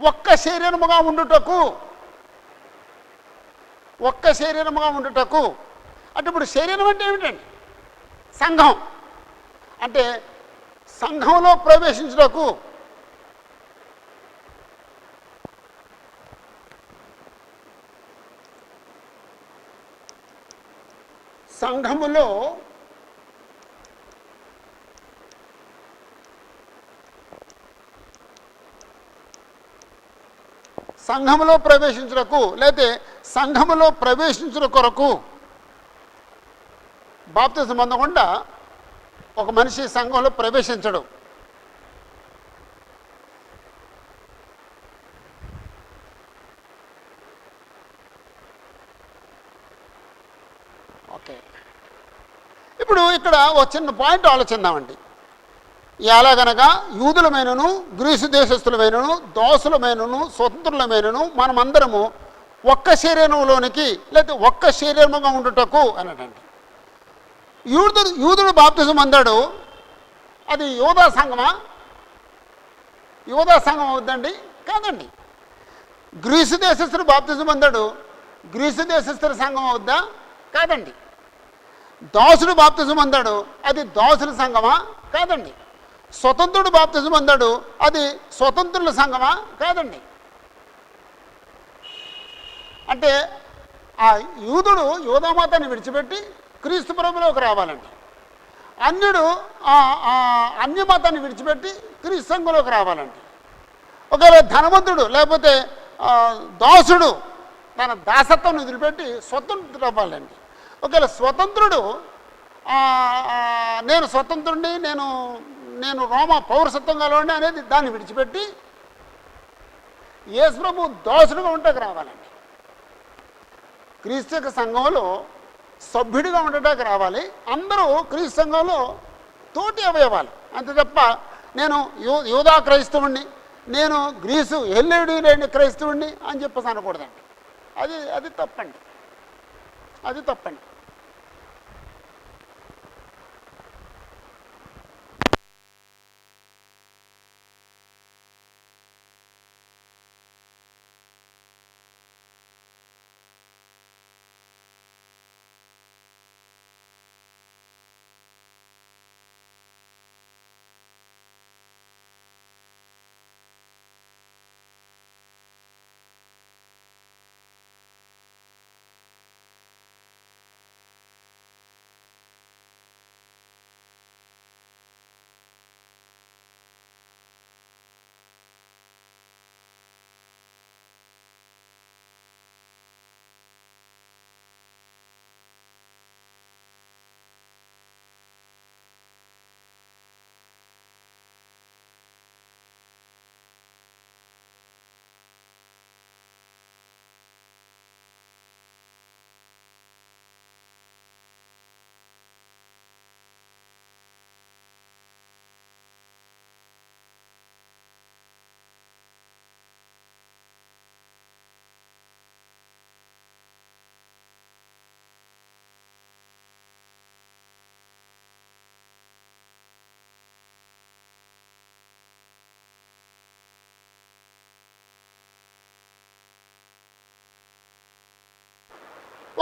ఒక్క శరీరముగా ఉండుటకు. అంటే ఇప్పుడు శరీరం అంటే ఏమిటండి? సంఘం. అంటే సంఘంలో ప్రవేశించుటకు. సంఘములో సంఘములో ప్రవేశించుటకు లేతే సంఘములో ప్రవేశించుట కొరకు బాప్తిజం పొందకుండా ఒక మనిషి సంఘంలో ప్రవేశించడు. ఓకే, ఇప్పుడు ఇక్కడ ఒక చిన్న పాయింట్ ఆలోచిద్దామండి. ఎలాగనగా యూదులమైనను గ్రీసు దేశస్థులమైనను దోసులమైనను స్వతంత్రులమైనను మనమందరము ఒక్క శరీరంలోనికి లేదా ఒక్క శరీరముగా ఉండుటకు అన్నాడండి. యూదుడు బాప్తిజం పొందాడు, అది యోధా సంఘమా? యోధా సంఘం అవుద్దండి? కాదండి. గ్రీసు దేశస్థుడు బాప్తిజం పొందాడు, గ్రీసు దేశస్థుల సంఘం అవుద్దా? కాదండి. దాసుడు బాప్తిజం పొందాడు, అది దాసుల సంఘమా? కాదండి. స్వతంత్రుడు బాప్తిజం పొందాడు, అది స్వతంత్రుల సంఘమా? కాదండి. అంటే ఆ యూదుడు యోధామతాన్ని విడిచిపెట్టి క్రీస్తు ప్రభులోకి రావాలండి. అన్యుడు అన్య మతాన్ని విడిచిపెట్టి క్రీస్తు సంఘంలోకి రావాలండి. ఒకవేళ ధనవంతుడు లేకపోతే దాసుడు తన దాసత్వం వదిలిపెట్టి స్వతంత్రుడు అవ్వాలండి. ఒకవేళ స్వతంత్రుడు నేను స్వతంత్రుడిని, నేను రోమా పౌరసత్వం కలవండి అనేది దాన్ని విడిచిపెట్టి యేసు ప్రభు దాసుడుగా ఉండటానికి రావాలండి. క్రీస్తు సంఘంలో సభ్యుడిగా ఉండటానికి రావాలి. అందరూ క్రీస్తు సంఘంలో తోటి అవయవాలు అంతే తప్ప నేను యూదా క్రైస్తవుణ్ణి, నేను గ్రీసు ఎల్లేడి క్రైస్తవుణ్ణి అని చెప్పేసి అనకూడదండి. అది తప్పండి, అది తప్పండి.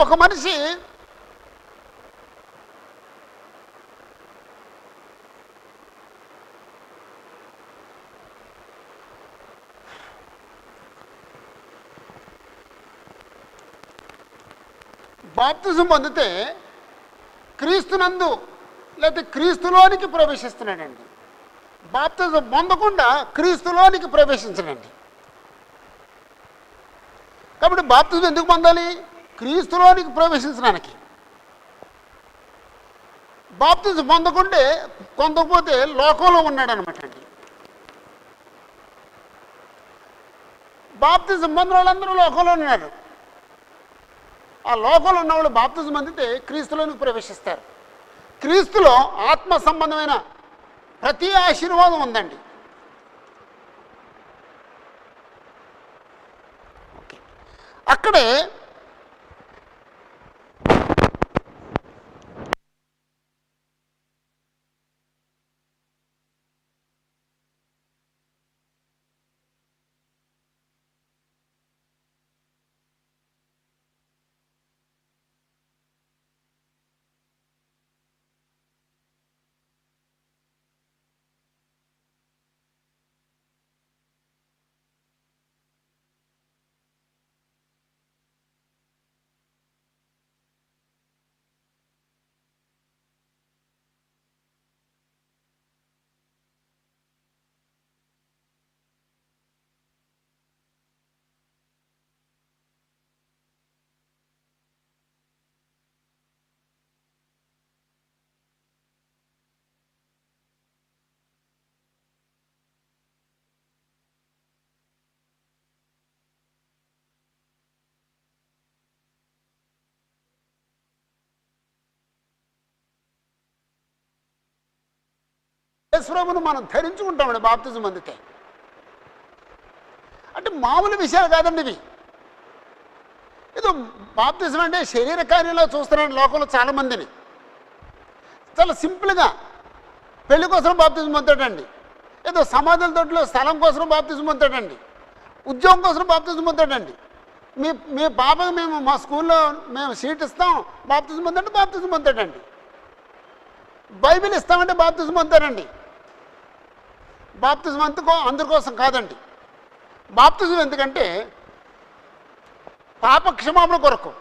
ఒక మనిషి బాప్తిజం పొందితే క్రీస్తునందు లేదా క్రీస్తులోనికి ప్రవేశిస్తున్నాడండి. బాప్తిజం పొందకుండా క్రీస్తులోనికి ప్రవేశించడండి. కాబట్టి బాప్తిజం ఎందుకు పొందాలి? క్రీస్తులోనికి ప్రవేశించడానికి. బాప్తిజం పొందకపోతే లోకంలో ఉన్నాడనమాట అండి. బాప్తిజం పొందిన వాళ్ళందరూ లోకంలో ఉన్నారు. ఆ లోకంలో ఉన్నవాళ్ళు బాప్తిజం పొందితే క్రీస్తులోనికి ప్రవేశిస్తారు. క్రీస్తులో ఆత్మ సంబంధమైన ప్రతి ఆశీర్వాదం ఉందండి. ఓకే, అక్కడే యేసుప్రభువును మనం ధరించుకుంటామండి బాప్తిజం పొందితే. అంటే మామూలు విషయాలు కాదండి ఇవి. ఏదో బాప్తిజం అంటే శరీర కార్యంలో చూస్తున్నాడు లోకంలో చాలామందిని. చాలా సింపుల్గా పెళ్లి కోసం బాప్తిజం పొందాడండి, ఏదో సమాధుల తోటలో స్థలం కోసం బాప్తిజం పొందాడండి, ఉద్యోగం కోసం బాప్తిజం పొందాడండి. మీ పాపకి మేము మా స్కూల్లో మేము సీట్ ఇస్తాం బాప్తిజం పొందంటే బాప్తిజం పొందాడండి. బైబిల్ ఇస్తామంటే బాప్తిజం పొందారండి. బాప్తిజం అందుకోసం కాదండి. బాప్తిజం ఎందుకంటే పాప క్షమాపణ కొరకు.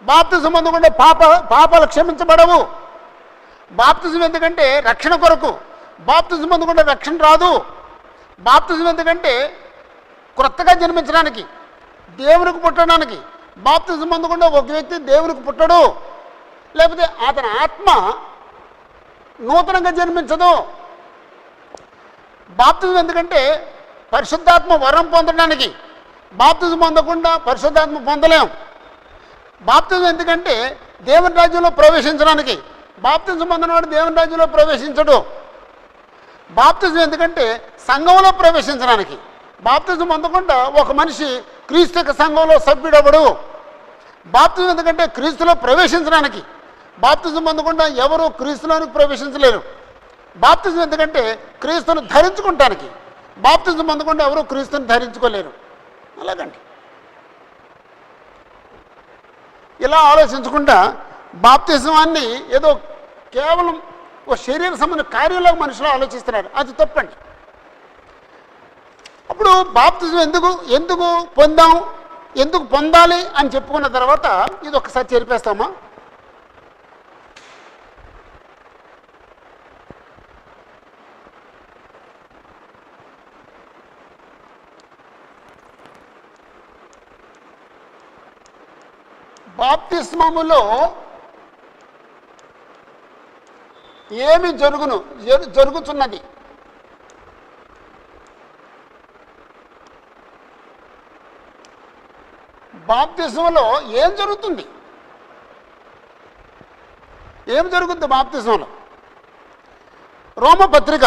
బాప్తిజం పొందకుండా పాపాలు క్షమించబడవు. బాప్తిజం ఎందుకంటే రక్షణ కొరకు. బాప్తిజం పొందకుండా రక్షణ రాదు. బాప్తిజం ఎందుకంటే క్రొత్తగా జన్మించడానికి, దేవునికి పుట్టడానికి. బాప్తిజం పొందకుండా ఒక వ్యక్తి దేవునికి పుట్టడు, లేకపోతే అతని ఆత్మ నూతనంగా జన్మించదు. బాప్తిజం ఎందుకంటే పరిశుద్ధాత్మ వరం పొందడానికి. బాప్తిజం పొందకుండా పరిశుద్ధాత్మ పొందలేం. బాప్తిజం ఎందుకంటే దేవుని రాజ్యంలో ప్రవేశించడానికి. బాప్తిజం పొందినవాడు దేవుని రాజ్యంలో ప్రవేశించడు. బాప్తిజం ఎందుకంటే సంఘంలో ప్రవేశించడానికి. బాప్తిజం పొందకుండా ఒక మనిషి క్రీస్తు యొక్క సంఘంలో సభ్యుడవడు. బాప్తిజం ఎందుకంటే క్రీస్తులో ప్రవేశించడానికి. బాప్తిజం పొందకుండా ఎవరు క్రీస్తులోనికి ప్రవేశించలేరు. బాప్తిజం ఎందుకంటే క్రీస్తును ధరించుకుంటానికి. బాప్తిజం పొందకుండా ఎవరు క్రీస్తుని ధరించుకోలేరు. అలాగండి. ఇలా ఆలోచించకుండా బాప్తిజమాన్ని ఏదో కేవలం ఓ శరీర సంబంధ కార్యంలో మనుషులు ఆలోచిస్తున్నారు. అది తప్పండి. అప్పుడు బాప్తిజం ఎందుకు పొందాం, ఎందుకు పొందాలి అని చెప్పుకున్న తర్వాత ఇది ఒకసారి చేరిపేస్తామా. బాప్తిస్మములో ఏమి జరుగుతున్నది? బాప్తిస్మలో ఏం జరుగుతుంది? ఏం జరుగుతుంది బాప్తిస్మలో? రోమపత్రిక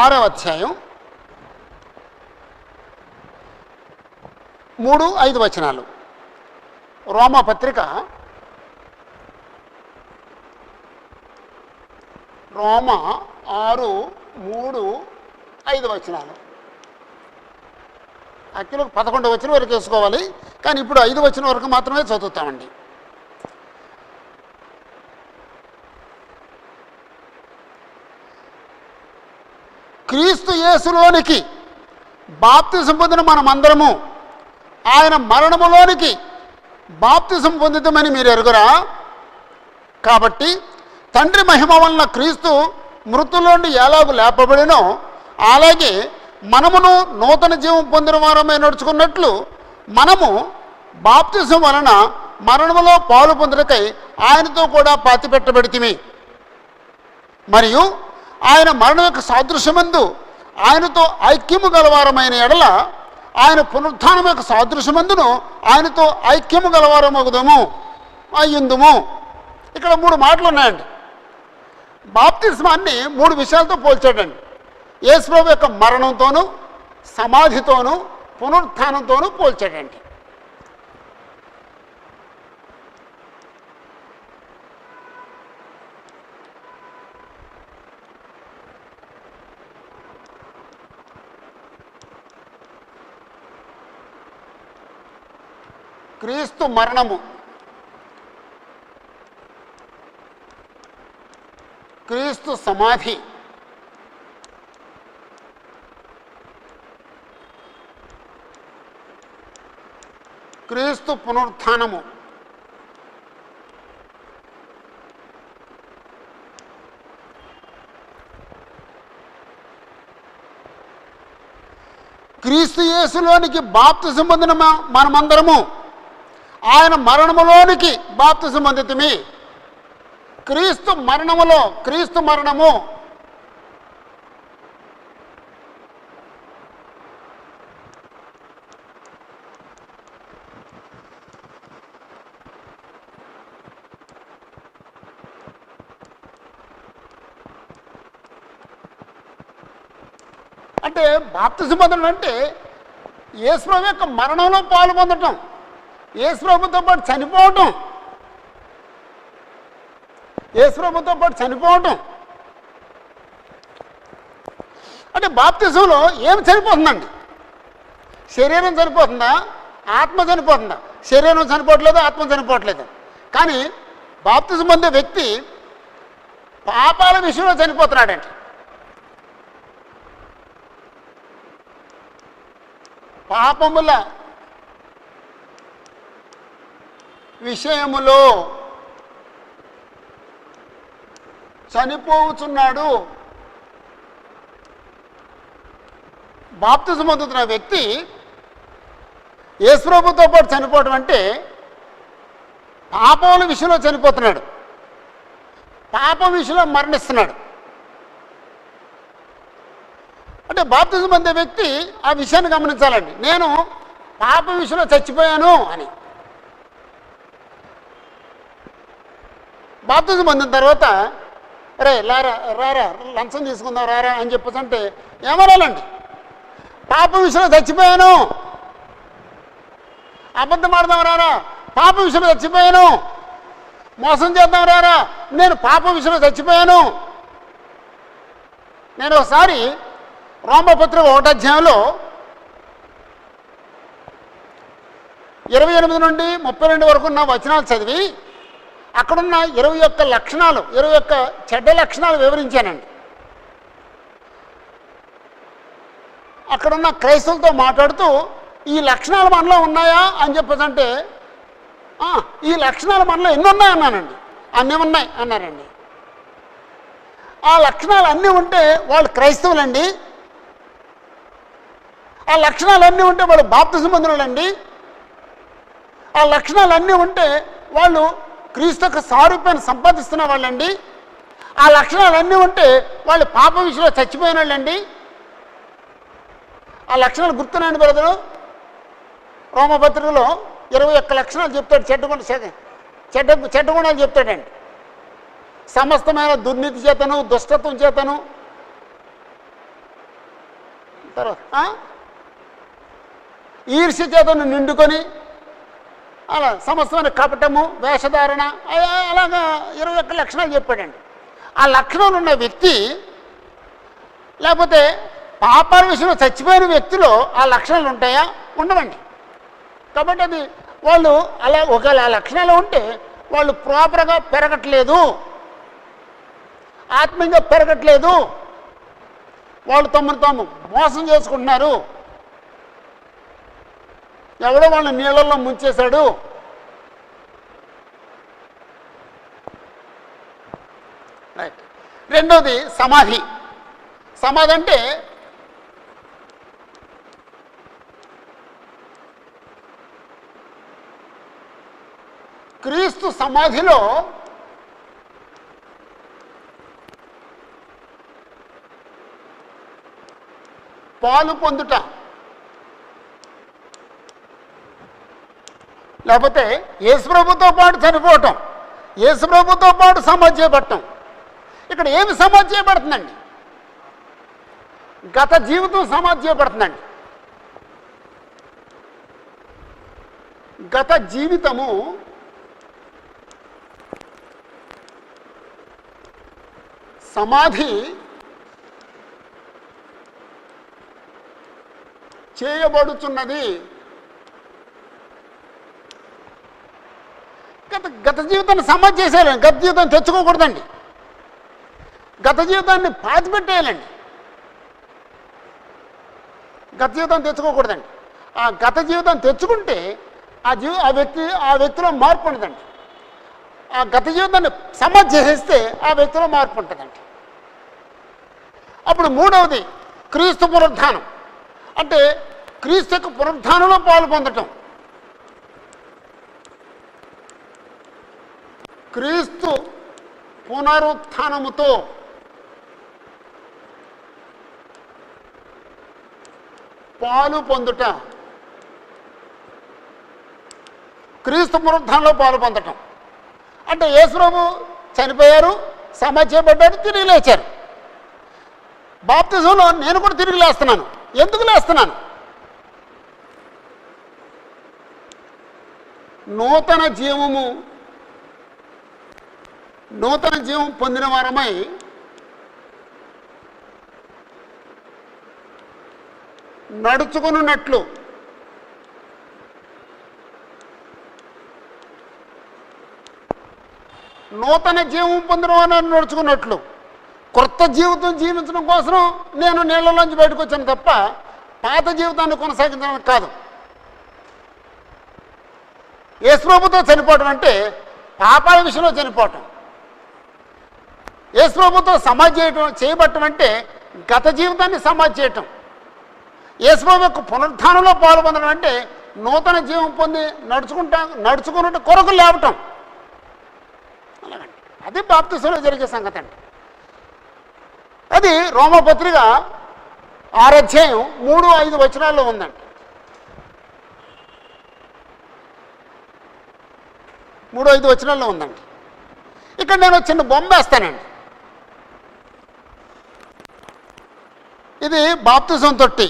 6వ అధ్యాయం 3-5 వచనాలు. రోమపత్రిక 6:3-5 వచనాలు. యాక్చువల్గా 11 వచనం వరకు వేసుకోవాలి, కానీ ఇప్పుడు 5 వచనం వరకు మాత్రమే చదువుతామండి. క్రీస్తు యేసులోనికి బాప్తిసం పొందిన మనమందరము ఆయన మరణములోనికి బాప్తిసం పొందుతామని మీరు ఎరుగురా? కాబట్టి తండ్రి మహిమ వలన క్రీస్తు మృతుల్లోండి ఎలాగూ లేపబడినో అలాగే మనమును నూతన జీవం పొందిన వారమై నడుచుకున్నట్లు మనము బాప్తిసం వలన మరణములో పాలు పొందుటకై ఆయనతో కూడా పాతిపెట్టబడితిమి. మరియు ఆయన మరణం యొక్క సాదృశ్యమందు ఆయనతో ఐక్యము గలవారమైన ఎడల ఆయన పునరుత్థానం యొక్క సాదృశ్యమందును ఆయనతో ఐక్యము గలవారమగుదము అయ్యుందుము. ఇక్కడ 3 మాటలు ఉన్నాయండి. బాప్తిస్మాన్ని 3 విషయాలతో పోల్చాడండి. యేసుప్రభు యొక్క మరణంతోనూ, సమాధితోనూ, పునరుత్థానంతోనూ పోల్చాడండి. క్రీస్తు మరణము, క్రీస్తు సమాధి, క్రీస్తు పునరుత్థానము, క్రీస్తు యేసులోనికి బాప్తిసం పొందిన మనమందరము ఆయన మరణములోనికి బాప్తిసం పొందితిమి. క్రీస్తు మరణము అంటే బాప్తిసం పొందడం అంటే యేసుప్రభు యొక్క మరణంలో పాలు పొందటం, యేసుప్రభుతో పాటు చనిపోవటం, యేసుప్రభుతో పాటు చనిపోవటం. అంటే బాప్తిసంలో ఏమి చనిపోతుందండి? శరీరం చనిపోతుందా, ఆత్మ చనిపోతుందా? శరీరం చనిపోవట్లేదు, ఆత్మ చనిపోవట్లేదు. కానీ బాప్తిసం పొందే వ్యక్తి పాపాల విషయంలో చనిపోతున్నాడండి. పాపముల విషయములో చనిపోతున్నాడు. బాప్తిసం పొందుతున్న వ్యక్తి యేసుప్రభుతో పాటు చనిపోవడం అంటే పాపముల విషయంలో చనిపోతున్నాడు, పాపం విషయంలో మరణిస్తున్నాడు. అంటే బాప్తిసం పొందే వ్యక్తి ఆ విషయాన్ని గమనించాలండి. నేను పాపం విషయంలో చచ్చిపోయాను అని. బాప్తిసం పొందిన తర్వాత రే లారా రారా లంచం తీసుకుందాం రారా అని చెప్పేసి అంటే ఏమనాలండి? పాపం విషయంలో చచ్చిపోయాను, అబద్ధం ఆడదాం రారా, పాపం విషయంలో చచ్చిపోయాను, మోసం చేద్దాం రారా, నేను పాపం విషయంలో చచ్చిపోయాను. నేను ఒకసారి రోమపత్రిక 1వ అధ్యాయంలో 28 నుండి 32 వరకు ఉన్న వచనాలు చదివి అక్కడున్న 21 లక్షణాలు, 21 చెడ్డ లక్షణాలు వివరించానండి. అక్కడున్న క్రైస్తవులతో మాట్లాడుతూ ఈ లక్షణాలు మనలో ఉన్నాయా అని చెప్పేసి అంటే ఈ లక్షణాలు మనలో ఎన్ని ఉన్నాయి అన్నానండి. అన్నీ ఉన్నాయి అన్నారండి. ఆ లక్షణాలు అన్నీ ఉంటే వాళ్ళు క్రైస్తవులండి, ఆ లక్షణాలన్నీ ఉంటే వాళ్ళు బాప్తిసం పొందినోళ్ళండి, ఆ లక్షణాలన్నీ ఉంటే వాళ్ళు క్రీస్తు యొక్క సారూప్యాన్ని సంపాదిస్తున్న వాళ్ళండి, ఆ లక్షణాలన్నీ ఉంటే వాళ్ళు పాప విషయంలో చచ్చిపోయిన వాళ్ళండి. ఆ లక్షణాలు గుర్తున్నాయండి బ్రదరు. రోమపత్రికలో 21 లక్షణాలు చెప్తాడు. చెడ్డ గుణాలు చెప్తాడండి. సమస్తమైన దుర్నీతి చేతను, దుష్టత్వం చేతను, తర్వాత ఈర్ష్య చేతను నిండుకొని అలా సమస్తమైన కపటము, వేషధారణ, అలాగా 21 లక్షణాలు చెప్పాడండి. ఆ లక్షణాలు ఉన్న వ్యక్తి, లేకపోతే పాపాల విషయంలో చచ్చిపోయిన వ్యక్తిలో ఆ లక్షణాలు ఉంటాయా? ఉండవండి. కాబట్టి అది వాళ్ళు అలా ఒకవేళ ఆ లక్షణాలు ఉంటే వాళ్ళు ప్రాపర్గా పెరగట్లేదు, ఆత్మీయంగా పెరగట్లేదు, వాళ్ళు తమను తాము మోసం చేసుకుంటున్నారు, ఎవడో వాళ్ళని నీళ్ళల్లో ముంచేశాడు. రైట్. రెండోది సమాధి. సమాధి అంటే క్రీస్తు సమాధిలో పాలు పొందుట, లేకపోతే యేసుప్రభుతో పాటు చనిపోవటం, యేసుప్రభుతో పాటు సమాధి చేయబడటం. ఇక్కడ ఏమి సమాధి చేయబడుతుందండి? గత జీవితం సమాధి చేయబడుతుందండి. గత జీవితము సమాధి చేయబడుతున్నది. గత జీవితాన్ని సమాధి చేసేయాలండి. గత జీవితాన్ని తెచ్చుకోకూడదండి. గత జీవితాన్ని పాతిపెట్టేయాలండి. గత జీవితాన్ని తెచ్చుకోకూడదండి. ఆ గత జీవితాన్ని తెచ్చుకుంటే ఆ వ్యక్తిలో మార్పు ఉండదండి. ఆ గత జీవితాన్ని సమాధి చేసేస్తే ఆ వ్యక్తిలో మార్పు ఉంటుందండి. అప్పుడు మూడవది క్రీస్తు పునరుద్ధానం. అంటే క్రీస్తు యొక్క పునరుద్ధానంలో పాలు పొందటం. క్రీస్తు పునరుత్థానముతో పాలు పొందుట, క్రీస్తు పునరుత్థానంలో పాలు పొందటం అంటే యేసుప్రభు చనిపోయారు, సమాధి చేయబడ్డారు, తిరిగి లేచారు. బాప్తిజంలో నేను కూడా తిరిగి లేస్తున్నాను. ఎందుకు లేస్తున్నాను? నూతన జీవం పొందిన వారమై నడుచుకున్నట్లు, నూతన జీవం పొందిన వారిని నడుచుకున్నట్లు, కొత్త జీవితం జీవించడం కోసం నేను నీళ్ళలోంచి బయటకు వచ్చాను తప్ప పాత జీవితాన్ని కొనసాగించడానికి కాదు. యేసుప్రభుతో చనిపోవటం అంటే పాపాల విషయంలో చనిపోవటం. యేసుప్రభుతో సమాధి చేయబట్టం అంటే గత జీవితాన్ని సమాధి చేయటం. యేసుప్రభు యొక్క పునరుద్ధానంలో పాల్పొందడం అంటే నూతన జీవం పొంది నడుచుకున్నట్టు కొరకు లేవటం. అలాగండి, అది బాప్తిసంలో జరిగే సంగతి అండి. అది రోమపత్రిక 6 అధ్యాయం 3-5 వచనాల్లో ఉందండి. 3-5 వచనాల్లో ఉందండి. ఇక్కడ నేను చిన్న బొమ్మ వేస్తానండి. ఇది బాప్తిజం తొట్టి.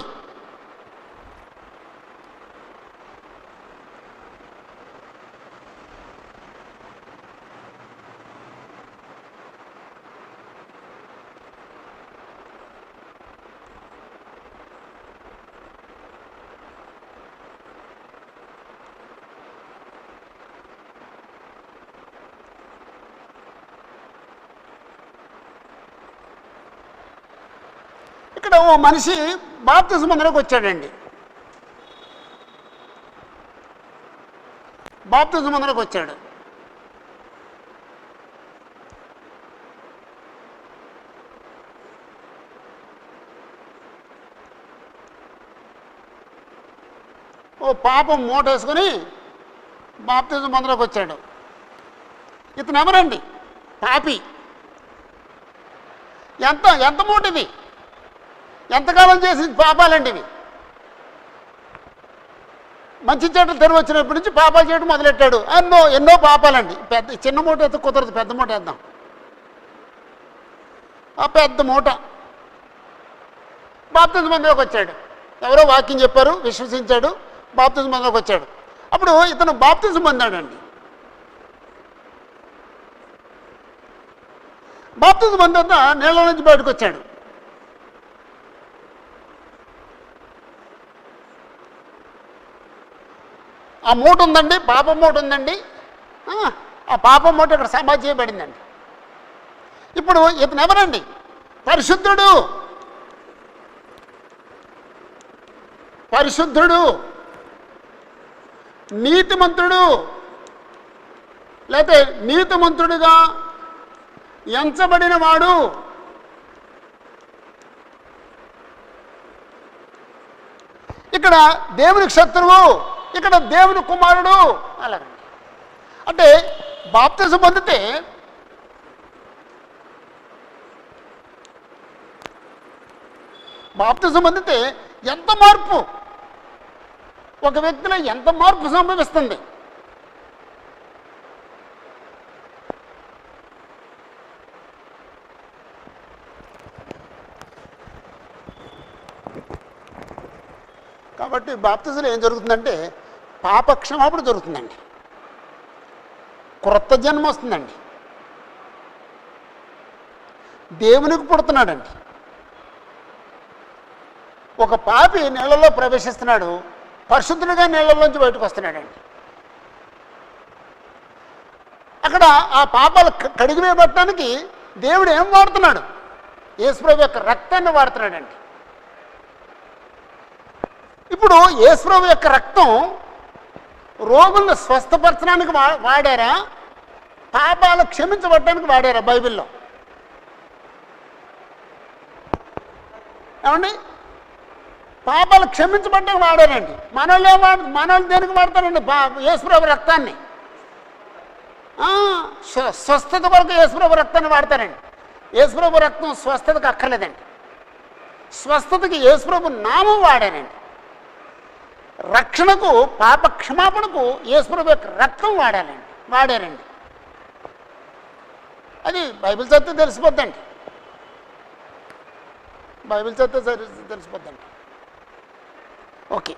ఇక్కడ ఓ మనిషి బాప్తిజం పొందడానికి వచ్చాడండి. బాప్తిజం పొందడానికి వచ్చాడు. ఓ పాపం మూట వేసుకొని బాప్తిజం పొందడానికి వచ్చాడు. ఇతను ఎవరండి? పాపి. ఎంత మూట ఇది? ఎంతకాలం చేసి పాపాలండి ఇవి. మంచి చెట్లు తెరువు వచ్చినప్పటి నుంచి పాపాలు చేయడం మొదలెట్టాడు. ఎన్నో పాపాలండి. చిన్న మూట అయితే కుదరదు, పెద్ద మూట వేద్దాం. ఆ పెద్ద మూట బాప్తిజం పొందడానికి వచ్చాడు. ఎవరో వాక్యం చెప్పారు, విశ్వసించాడు, బాప్తిజం పొందడానికి వచ్చాడు. అప్పుడు ఇతను బాప్తిజం పొందాడండి. బాప్తిజం పొందాక నీళ్ళ నుంచి బయటకు వచ్చాడు. ఆ మూట ఉందండి, పాపం మూట ఉందండి. ఆ పాపం మూట ఇక్కడ సమాధి చేయబడిందండి. ఇప్పుడు ఇతను ఎవరండి? పరిశుద్ధుడు, నీతిమంతుడు, లేకపోతే నీతిమంతుడిగా ఎంచబడిన వాడు. ఇక్కడ దేవునికి శత్రువు, ఇక్కడ దేవుని కుమారుడు. అలాగండి. అంటే బాప్తిజం పొందితే ఎంత మార్పు, ఒక వ్యక్తిలో ఎంత మార్పు సంభవిస్తుంది. కాబట్టి బాప్తిజంలో ఏం జరుగుతుందంటే పాపక్షమాపణ జరుగుతుందండి. క్రొత్త జన్మ వస్తుందండి. దేవునికి పుడుతున్నాడండి. ఒక పాపి నీళ్ళలో ప్రవేశిస్తున్నాడు, పరిశుద్ధుడిగా నీళ్ళలోంచి బయటకు వస్తున్నాడండి. అక్కడ ఆ పాపాలు కడిగివేయబట్టడానికి దేవుడు ఏం వాడుతున్నాడు? యేసుప్రభు యొక్క రక్తాన్ని వాడుతున్నాడండి. ఇప్పుడు యేసుప్రభు యొక్క రక్తం రోగులను స్వస్థపరచడానికి వాడారా, పాపాలు క్షమించబడడానికి వాడారా? బైబిల్లో ఏమండి? పాపాలు క్షమించబడడానికి వాడారండి. మనోళ్ళు దేనికి వాడతారండి? యేసుప్రభు రక్తాన్ని. స్వస్థత కొరకు యేసుప్రభు రక్తాన్ని వాడతారండి. యేసుప్రభు రక్తం స్వస్థతకు అక్కర్లేదండి. స్వస్థతకి యేసుప్రభు నామం వాడారండి. రక్షణకు, పాప క్షమాపణకు యేసుప్రభు యొక్క రక్తం వాడారండి. అది బైబిల్ చదివితే తెలిసిపోద్దండి. బైబిల్ చదివితే తెలిసిపోద్దండి. ఓకే,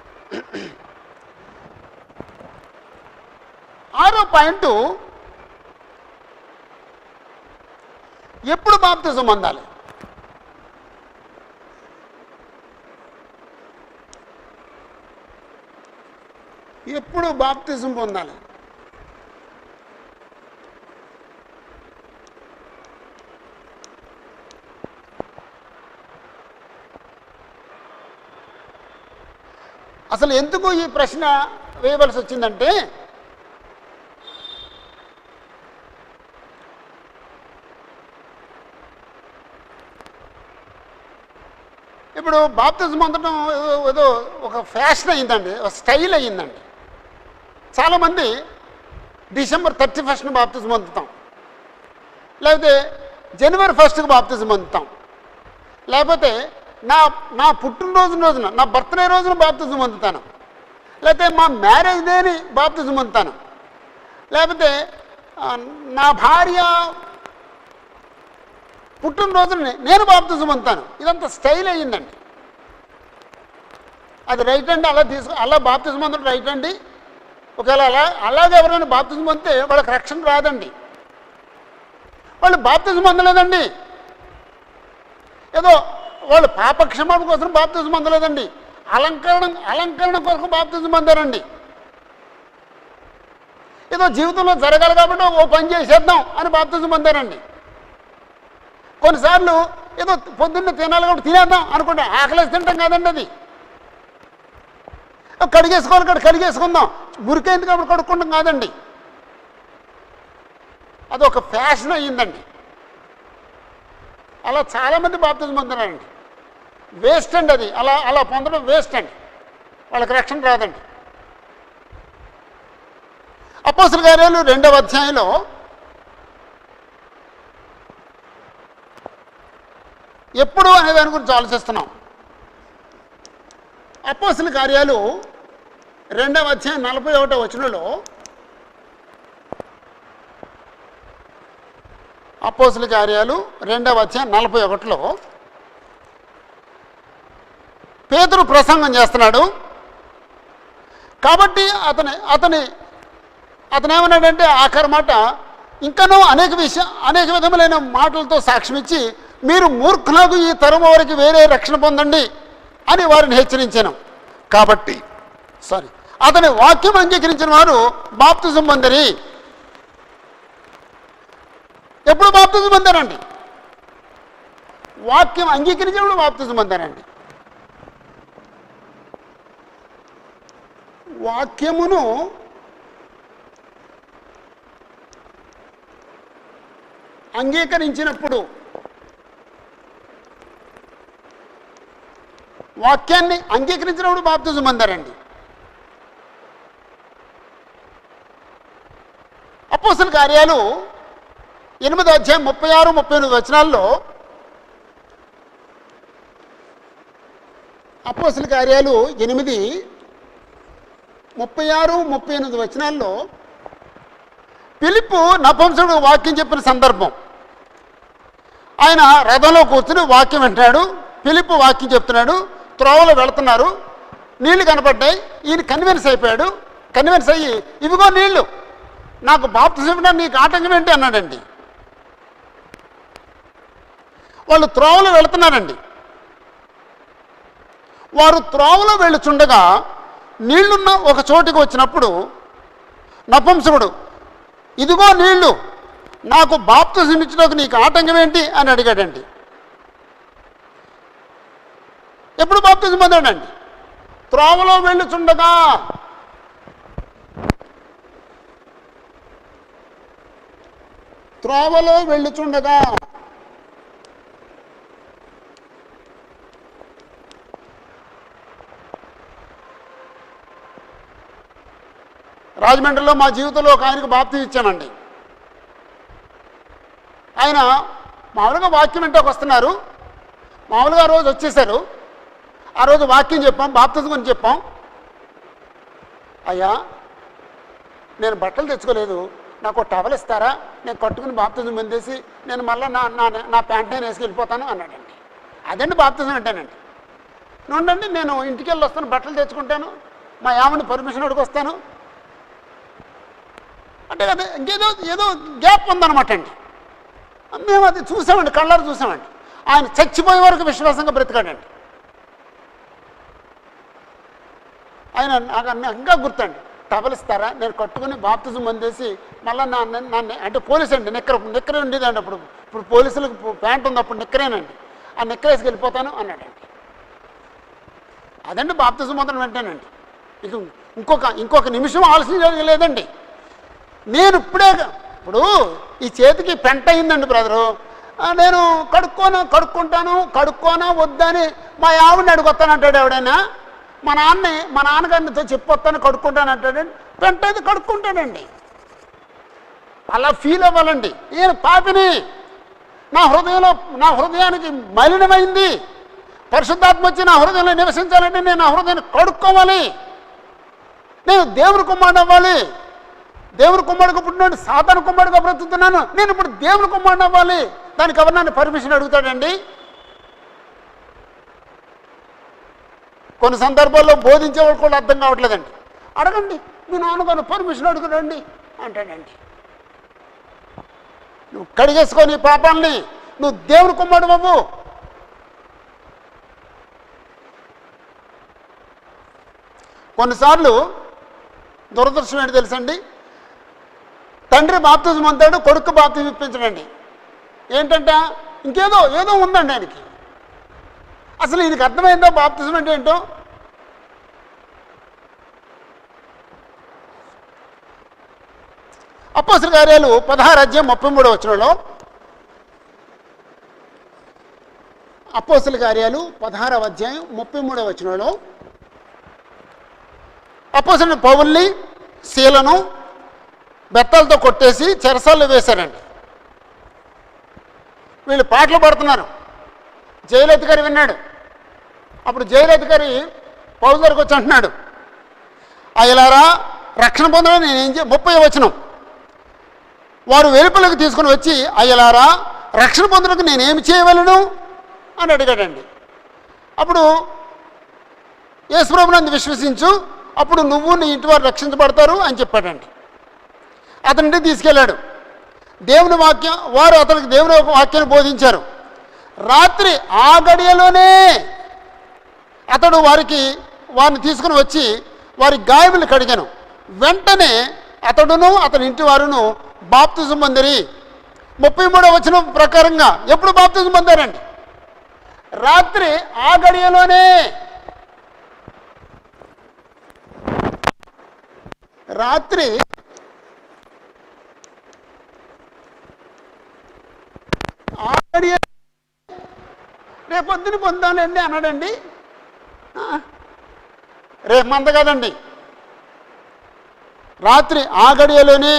6వ పాయింట్, ఎప్పుడు బాప్తిజం పొందాలి? ఎప్పుడు బాప్తిజం పొందాలి? అసలు ఎందుకు ఈ ప్రశ్న వేయవలసి వచ్చిందంటే, ఇప్పుడు బాప్తిజం పొందడం ఏదో ఒక ఫ్యాషన్ అయ్యిందండి, ఒక స్టైల్ అయ్యిందండి. చాలామంది డిసెంబర్ 31st బాప్తిజం పొందుతాం, లేకపోతే జనవరి 1st బాప్తిజం పొందుతాం, లేకపోతే నా పుట్టినరోజున నా బర్త్డే రోజున బాప్తిజం పొందుతాను, లేకపోతే మా మ్యారేజ్ డేని బాప్తిజం పొందుతాను, లేకపోతే నా భార్య పుట్టినరోజుని నేను బాప్తిజం పొందుతాను. ఇదంతా స్టైల్ అయ్యిందండి. అది రైట్ అండి, అలా బాప్తిజం పొందడం రైట్ అండి. ఒకవేళ అలాగే ఎవరైనా బాప్తిజం పొందితే వాళ్ళకి రక్షణ రాదండి. వాళ్ళు బాప్తిజం పొందలేదండి, ఏదో వాళ్ళు పాపక్షమాపణ కోసం బాప్తిజం పొందలేదండి, అలంకరణ కొరకు బాప్తిజం పొందారండి. ఏదో జీవితంలో జరగాలి కాబట్టి ఓ పని చేసేద్దాం అని బాప్తిజం పొందారండి. కొన్నిసార్లు ఏదో పొద్దున్న తినాలి కాబట్టి తినేద్దాం అనుకుంటే ఆకలేసి తింటాం కాదండి, అది కడిగేసుకోవాలి కాబట్టి కడిగేసుకుందాం, మురికైంది కాబట్టి కడుక్కుంటాం కాదండి. అది ఒక ఫ్యాషన్ అయ్యిందండి. అలా చాలామంది బాప్తిజం పొందారండి. వేస్ట్ అండి, అది అలా పొందడం వేస్ట్ అండి, వాళ్ళకి రక్షణ రాదండి. అపోస్తల కార్యాలు 2వ అధ్యాయంలో ఎప్పుడు అనే దాని గురించి ఆలోచిస్తున్నాం. అపోస్తల కార్యాలు 2వ అధ్యాయం 41వ వచనంలో, అపోస్తల కార్యాలు 2వ అధ్యాయం 41లో పేతురు ప్రసంగం చేస్తున్నాడు. కాబట్టి అతను ఏమన్నాడంటే, ఆఖరి మాట, ఇంకనూ అనేక విధములైన మాటలతో సాక్ష్యం ఇచ్చి, మీరు మూర్ఖులకు ఈ తరం వారికి వేరే రక్షణ పొందండి అని వారిని హెచ్చరించాను. కాబట్టి అతని వాక్యం అంగీకరించిన వారు బాప్తిజం పొందిరి. ఎప్పుడు బాప్తిజం పొందారండి? వాక్యం అంగీకరించినప్పుడు బాప్తిజం పొందారండి. వాక్యమును అంగీకరించినప్పుడు, వాక్యాన్ని అంగీకరించినప్పుడు బాప్తిజం పొందారండి. అపోస్తల కార్యాలు 8వ అధ్యాయం 36, 38 వచనాల్లో, అపోస్తల కార్యాలు 8, 36, 38 వచనాల్లో ఫిలిప్పు నపుంసకుడు వాక్యం చెప్పిన సందర్భం. ఆయన రథంలో కూర్చుని వాక్యం వింటున్నాడు, ఫిలిప్పు వాక్యం చెప్తున్నాడు, త్రోవలో వెళుతున్నారు, నీళ్లు కనపడ్డాయి, ఈయన కన్విన్స్ అయిపోయాడు. కన్విన్స్ అయ్యి, ఇవిగో నీళ్లు, నాకు బాప్తిజం ఇవ్వడానికి నీకు ఆటంకం ఏంటి అన్నాడండి. వాళ్ళు త్రోవలో వెళుతున్నారండి. వారు త్రోవలో వెళ్ళుచుండగా నీళ్లున్న ఒక చోటికి వచ్చినప్పుడు నపుంసకుడు, ఇదిగో నీళ్లు, నాకు బాప్తిజం ఇచ్చడానికి నీకు ఆటంకం ఏంటి అని అడిగాడండి. ఎప్పుడు బాప్తిజం పొందాడండి? త్రోవలో వెళ్ళుచుండగా. త్రోవలో వెళ్ళుచుండగా రాజమండ్రిలో మా జీవితంలో ఒక ఆయనకు బాప్తిజం ఇచ్చామండి. ఆయన మామూలుగా వాక్యం వింటానికి వస్తున్నారు, మామూలుగా రోజు వచ్చేసారు. ఆ రోజు వాక్యం చెప్పాం, బాప్తిజం గురించి చెప్పాం. అయ్యా, నేను బట్టలు తెచ్చుకోలేదు, నాకు ఒక టవల్ ఇస్తారా, నేను కట్టుకుని బాప్తిజం పొందేసి నేను మళ్ళీ నా ప్యాంట్ నేను వేసుకెళ్ళిపోతాను అన్నాడండి. అదండి బాప్తిజం అంటేనండి. ఉండండి, నేను ఇంటికి వెళ్ళి వస్తాను, బట్టలు తెచ్చుకుంటాను, మా ఆవిడని పర్మిషన్ అడిగి వస్తాను అంటే కదా, ఇంకేదో ఏదో గ్యాప్ ఉందన్నమాట అండి. మేము అది చూసామండి, కళ్ళారు చూసామండి. ఆయన చచ్చిపోయే వరకు విశ్వాసంగా బ్రతికాడండి. ఆయన నాకు ఇంకా గుర్తండి, టవలిస్తారా, నేను కట్టుకుని బాప్తిజం పొందేసి మళ్ళీ నన్ను అంటే పోలీసు అండి, నిక్కర ఉండేదండి అప్పుడు. ఇప్పుడు పోలీసులకు ప్యాంట్ ఉంది, అప్పుడు నిక్కరేనండి. ఆ నిక్కరేసుకు వెళ్ళిపోతాను అన్నాడండి. అదండి బాప్తిజం పొందడం వెంటేనండి. ఇది ఇంకొక నిమిషం ఆలోచన లేదండి. నేను ఇప్పుడు ఈ చేతికి పెంట అయిందండి బ్రదరు, నేను కడుక్కోనా వద్దని మా ఆవిడని అడుగుతానంటాడు ఎవడైనా. మా నాన్నగారితో చెప్పొస్తాను కడుక్కుంటానంటాడండి. పెంట అయితే కడుక్కుంటాడండి. అలా ఫీల్ అవ్వాలండి. నేను పాపిని, నా హృదయానికి మలినమైంది, పరిశుద్ధాత్మ వచ్చి నా హృదయంలో నివసించాలంటే నేను నా హృదయాన్ని కడుక్కోవాలి. నేను దేవుని కుమారుడు అవ్వాలి. దేవుని కుమారుడుగా పుట్టినాడు, సాతాను కుమారుడుగా బ్రతుకుతున్నాను, నేను ఇప్పుడు దేవుని కుమారుడు అవ్వాలి. దానికి ఎవరు నన్ను పర్మిషన్ అడుగుతాడండి? కొన్ని సందర్భాల్లో బోధించే వాళ్ళు కూడా అర్థం కావట్లేదండి. అడగండి, మీ నాన్నగారు పర్మిషన్ అడుగురండి అంటాడండి. నువ్వు కడిగేసుకొని పాపాలని, నువ్వు దేవుని కుమారుడు అవ్వు. కొన్నిసార్లు దురదృష్టం ఏంటి తెలుసండి, తండ్రి బాప్తిజం పొందాడు, కొడుకు బాప్తిజం ఇప్పించడండి. ఏంటంటే ఏదో ఉందండి ఆయనకి. అసలు ఈయనకి అర్థమైందో బాప్తిజం అంటే ఏంటో. అపోస్తలుల కార్యాలు 16:33 అపోస్తలుల కార్యాలు 16:33 అపోస్తలుడు పౌలుని శీలను బెత్తాలతో కొట్టేసి చెరసాల్లో వేశారండి. వీళ్ళు పాటలు పాడుతున్నారు. జైలు అధికారి విన్నాడు. అప్పుడు జైలు అధికారి పౌలు దగ్గరకు వచ్చి అంటున్నాడు, అయ్యలారా రక్షణ పొందడం నేనేం 30వ వచనం, వారు వెలుపలకు తీసుకుని వచ్చి అయ్యలారా రక్షణ పొందడానికి నేనేమి చేయవలను అని అడిగాడండి. అప్పుడు యేసుప్రభునందు విశ్వసించు, అప్పుడు నువ్వు నీ ఇంటి వారు రక్షించబడతారు అని చెప్పాడండి. అతనింటి తీసుకెళ్ళాడు. దేవుని వాక్యం, వారు అతనికి దేవుని వాక్యాన్ని బోధించారు. రాత్రి ఆ గడియలోనే అతడు వారిని తీసుకుని వచ్చి వారి గాయములు కడిగాను. వెంటనే అతడును అతని ఇంటి వారును బాప్తిజం పొందిరి. 33వ వచనం ప్రకారంగా ఎప్పుడు బాప్తిజం పొందారండి? రాత్రి ఆ గడియలోనే. రాత్రి ఆ గడియ రేపొద్దున పొందాలండి అన్నాడండి. రేపు మంద కాదండి, రాత్రి ఆ గడియలోనే.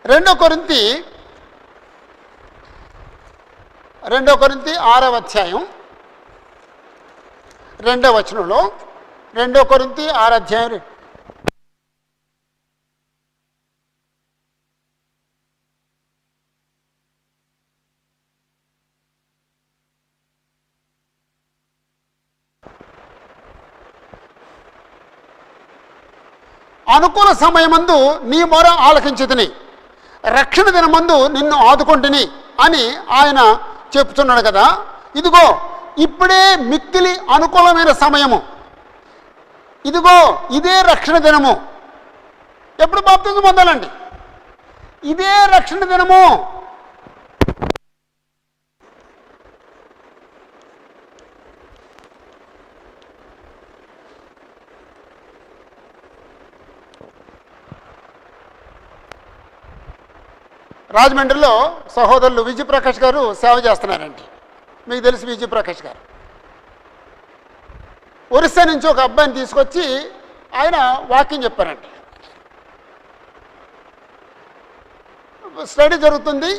2 కొరింథీ 6వ అధ్యాయం 2వ వచనంలో, 2 కొరింథీ 6 అధ్యాయం అనుకూల సమయమందు నీ మొర ఆలకించితిని, రక్షణ దినమందు నిన్ను ఆదుకొంటిని అని ఆయన చెప్తున్నాడు కదా. ఇదిగో ఇప్పుడే మిక్కిలి అనుకూలమైన సమయము, ఇదిగో ఇదే రక్షణ దినము. ఎప్పుడు బాప్తిజం పొందాలండి? ఇదే రక్షణ దినము. రాజమండ్రిలో సహోదరులు విజయప్రకాష్ గారు సేవ చేస్తున్నారండి. మీకు తెలుసు విజయప్రకాష్ గారు. ఒరిస్సా నుంచి ఒక అబ్బాయిని తీసుకొచ్చి ఆయన వాక్యం చెప్పారండి. స్టడీ జరుగుతుంది,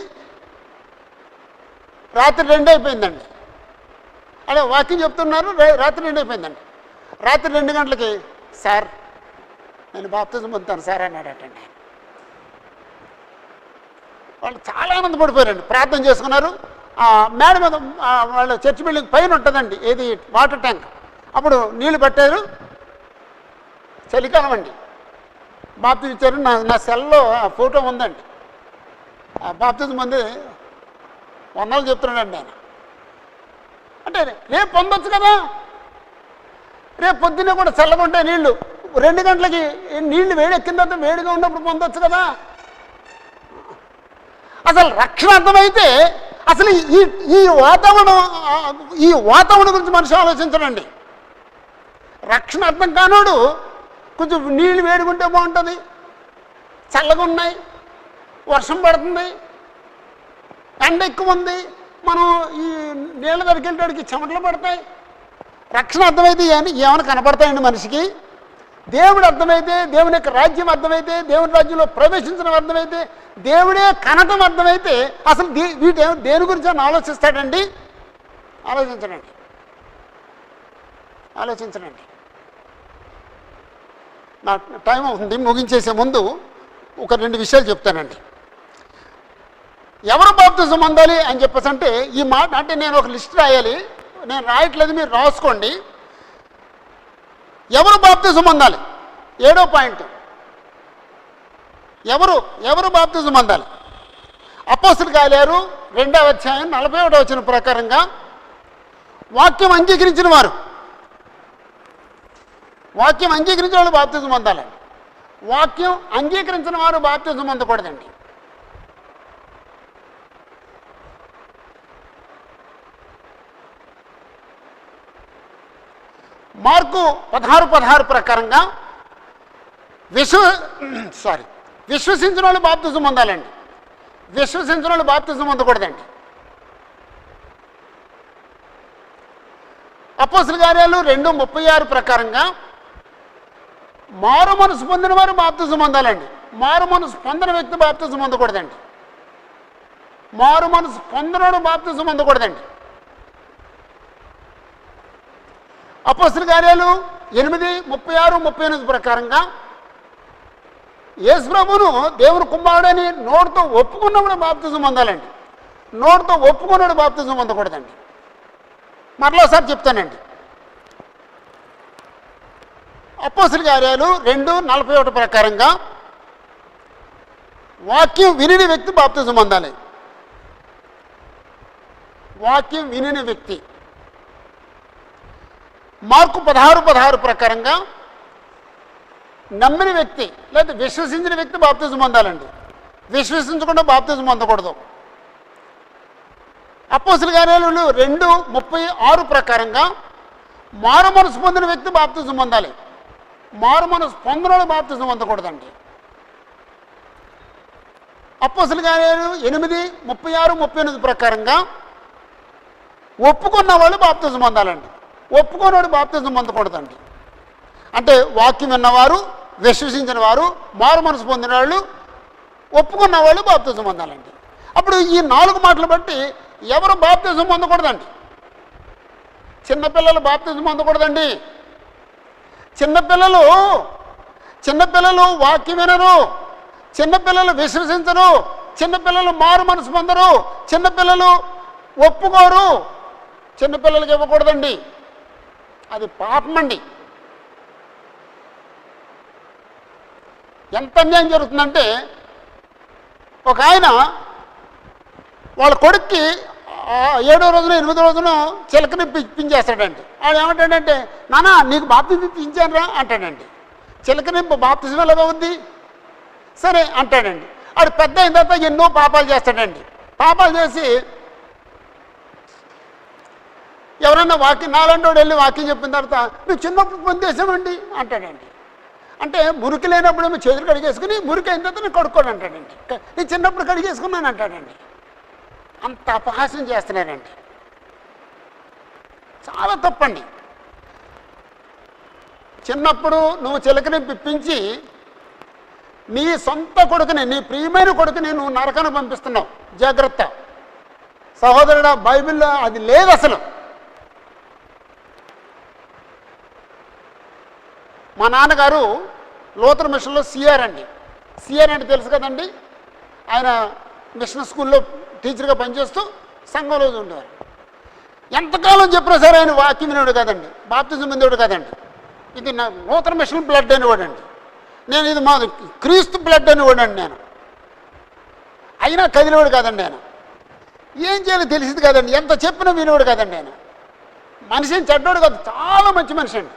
రాత్రి 2 అయిపోయిందండి. అదే వాక్యం చెప్తున్నారు, రాత్రి 2 అయిపోయిందండి. రాత్రి 2 గంటలకి సార్ నేను బాప్తిజం పొందుతాను సార్ అన్నాడటండి. వాళ్ళు చాలా ఆనందపడిపోయారండి. ప్రార్థన చేసుకున్నారు. మేడ మీద వాళ్ళ చర్చ్ బిల్డింగ్ పైన ఉంటుందండి ఏది వాటర్ ట్యాంక్. అప్పుడు నీళ్లు పట్టారు. చలికాలం అండి. బాప్తిజం ఇచ్చారు. నా సెల్లో ఫోటో ఉందండి. బాప్తిజం మంది వందలు చెప్తున్నాడండి ఆయన. అంటే రేపు పొందొచ్చు కదా, రేపు పొద్దున్నే కూడా చల్లగా ఉంటాయి నీళ్లు. 2 గంటలకి నీళ్లు వేడెక్కిన తర్వాత వేడిగా ఉన్నప్పుడు పొందొచ్చు కదా. అసలు రక్షణ అర్థమైతే అసలు ఈ వాతావరణం గురించి మనిషి ఆలోచించడండి. రక్షణ అర్థం కానోడు కొంచెం నీళ్ళు వేడుకుంటే బాగుంటుంది, చల్లగా ఉన్నాయి, వర్షం పడుతుంది, ఎండ ఎక్కువ ఉంది, మనం ఈ నీళ్ళ దగ్గరికి వెళ్ళడానికి చెమటలు పడతాయి. రక్షణ అర్థమైతే ఏమైనా కనపడతాయండి మనిషికి? దేవుడు అర్థమైతే, దేవుని యొక్క రాజ్యం అర్థమైతే, దేవుని రాజ్యంలో ప్రవేశించడం అర్థమైతే, దేవుడే కనటం అర్థమైతే అసలు దేని గురించి అని ఆలోచిస్తాడండి? ఆలోచించడండి. నా టైం అవుతుంది, ముగించేసే ముందు ఒక 2 విషయాలు చెప్తానండి. ఎవరు బాప్తిజం పొందాలి అని చెప్పేసి అంటే ఈ మాట అంటే నేను ఒక లిస్ట్ రాయాలి, నేను రాయట్లేదు, మీరు రాసుకోండి. ఎవరు బాప్తిజం పొందాలి? 7వ పాయింట్. ఎవరు బాప్తిజం పొందాలి? అపోస్తలుల కార్యాలు 2వ అధ్యాయం 41వ వచనం ప్రకారంగా వాక్యం అంగీకరించిన వారు, వాక్యం అంగీకరించిన వాళ్ళు బాప్తిజం పొందాలండి. వాక్యం అంగీకరించిన వారు బాప్తిజం పొందకూడదండి. మార్కు 16:16 ప్రకారంగా విశ్వసించిన వాళ్ళు బాప్తిజం పొందాలండి. విశ్వసించిన వాళ్ళు బాప్తిజం పొందకూడదండి. అపోస్తలుల కార్యాలు 2:36 ప్రకారంగా మారు మనసు పొందిన వారు బాప్తిజం పొందాలండి. మారు మనసు పొందిన వ్యక్తి బాప్తిజం పొందకూడదండి. మారు మనసు పొందినోడు బాప్తిజం పొందకూడదండి. అపోస్తలుల కార్యాలు 8:36-38 ప్రకారంగా యేసు ప్రభువును దేవుని కుమారుడని నోటితో ఒప్పుకున్నప్పుడు బాప్తిజం పొందాలండి. నోటితో ఒప్పుకున్నాడు బాప్తిజం పొందకూడదండి. మరలోసారి చెప్తానండి. అపోస్తలుల కార్యాలు 2:41 ప్రకారంగా వాక్యం వినిన వ్యక్తి బాప్తిజం పొందాలి. వాక్యం వినిన వ్యక్తి. మార్కు 16:16 ప్రకారంగా నమ్మిన వ్యక్తి లేదా విశ్వసించిన వ్యక్తి బాప్తిజం పొందాలండి. విశ్వసించకుండా బాప్తిజం పొందకూడదు. అపోస్తలుల కార్యాలు 2:36 ప్రకారంగా మారు మనసు పొందిన వ్యక్తి బాప్తిజం పొందాలి. మారు మనసు పొందినోడు బాప్తిజం పొందకూడదండి. అపోస్తలుల కార్యాలు 8:36-38 ప్రకారంగా ఒప్పుకున్న వాళ్ళు బాప్తిజం పొందాలండి. ఒప్పుకున్నవాడు బాప్తిజం పొందకూడదండి. అంటే వాక్యం విన్నవారు, విశ్వసించిన వారు, మారు మనసు పొందిన వాళ్ళు, ఒప్పుకున్న వాళ్ళు బాప్తిజం పొందాలండి. అప్పుడు ఈ 4 మాటలు బట్టి ఎవరు బాప్తిజం పొందకూడదండి? చిన్నపిల్లలు బాప్తిజం పొందకూడదండి. చిన్నపిల్లలు వాక్యం వినరు, చిన్నపిల్లలు విశ్వసించరు, చిన్నపిల్లలు మారు మనసు పొందరు, చిన్నపిల్లలు ఒప్పుకోరు. చిన్నపిల్లలకి ఇవ్వకూడదండి. అది పాపమండి. ఎంత అన్యాయం జరుగుతుందంటే ఒక ఆయన వాళ్ళ కొడుక్కి 7వ రోజున 8వ రోజున చిలకని ఇప్పించేస్తాడండి. ఆయన ఏమంటాడంటే, నాన్న నీకు బాప్తిజం ఇప్పించానురా అంటాడండి. చిలకనింపు బాప్తిజం ఎలాగా ఉంది? సరే అంటాడండి. ఆడు పెద్ద అయిన తర్వాత ఎన్నో పాపాలు చేస్తాడండి. పాపాలు చేసి ఎవరన్నా వాక్యం నాలంటోడు వెళ్ళి వాక్యం చెప్పిన తర్వాత నువ్వు చిన్నప్పుడు పొందేసామండి అంటాడండి. అంటే మురికి లేనప్పుడు ఏమో చేతులు కడిగేసుకుని మురికి అయిన తర్వాత నేను కడుక్కోను అంటాడండి. నేను చిన్నప్పుడు కడిగేసుకున్నాను అంటాడండి. అంత అపహాస్యం చేస్తున్నారండి. చాలా తప్పండి. చిన్నప్పుడు నువ్వు చిలకని పిప్పించి నీ సొంత కొడుకుని, నీ ప్రియమైన కొడుకుని నువ్వు నరకాన్ని పంపిస్తున్నావు. జాగ్రత్త సహోదరుడా, బైబిల్లో అది లేదు అసలు. మా నాన్నగారు లూథరన్ మిషన్లో సిఆర్ అండి. సిఆర్ అంటే తెలుసు కదండి. ఆయన మిషన్ స్కూల్లో టీచర్గా పనిచేస్తూ సంఘంలో ఉండేవారు. ఎంతకాలం చెప్పినా సరే ఆయన వాక్యం వినేవాడు కాదండి, బాప్తిజం పొందేవాడు కాదండి. ఇది నా నూతన మిషన్ బ్లడ్ అనేవాడండి, నేను ఇది మా క్రీస్తు బ్లడ్ అనేవాడండి నేను. అయినా కదిలేవాడు కాదండి ఆయన. ఏం చేయాలో తెలిసింది కాదండి, ఎంత చెప్పినా వినేవాడు కాదండి ఆయన. మనిషిని చెడ్డోడు కాదు, చాలా మంచి మనిషి అండి.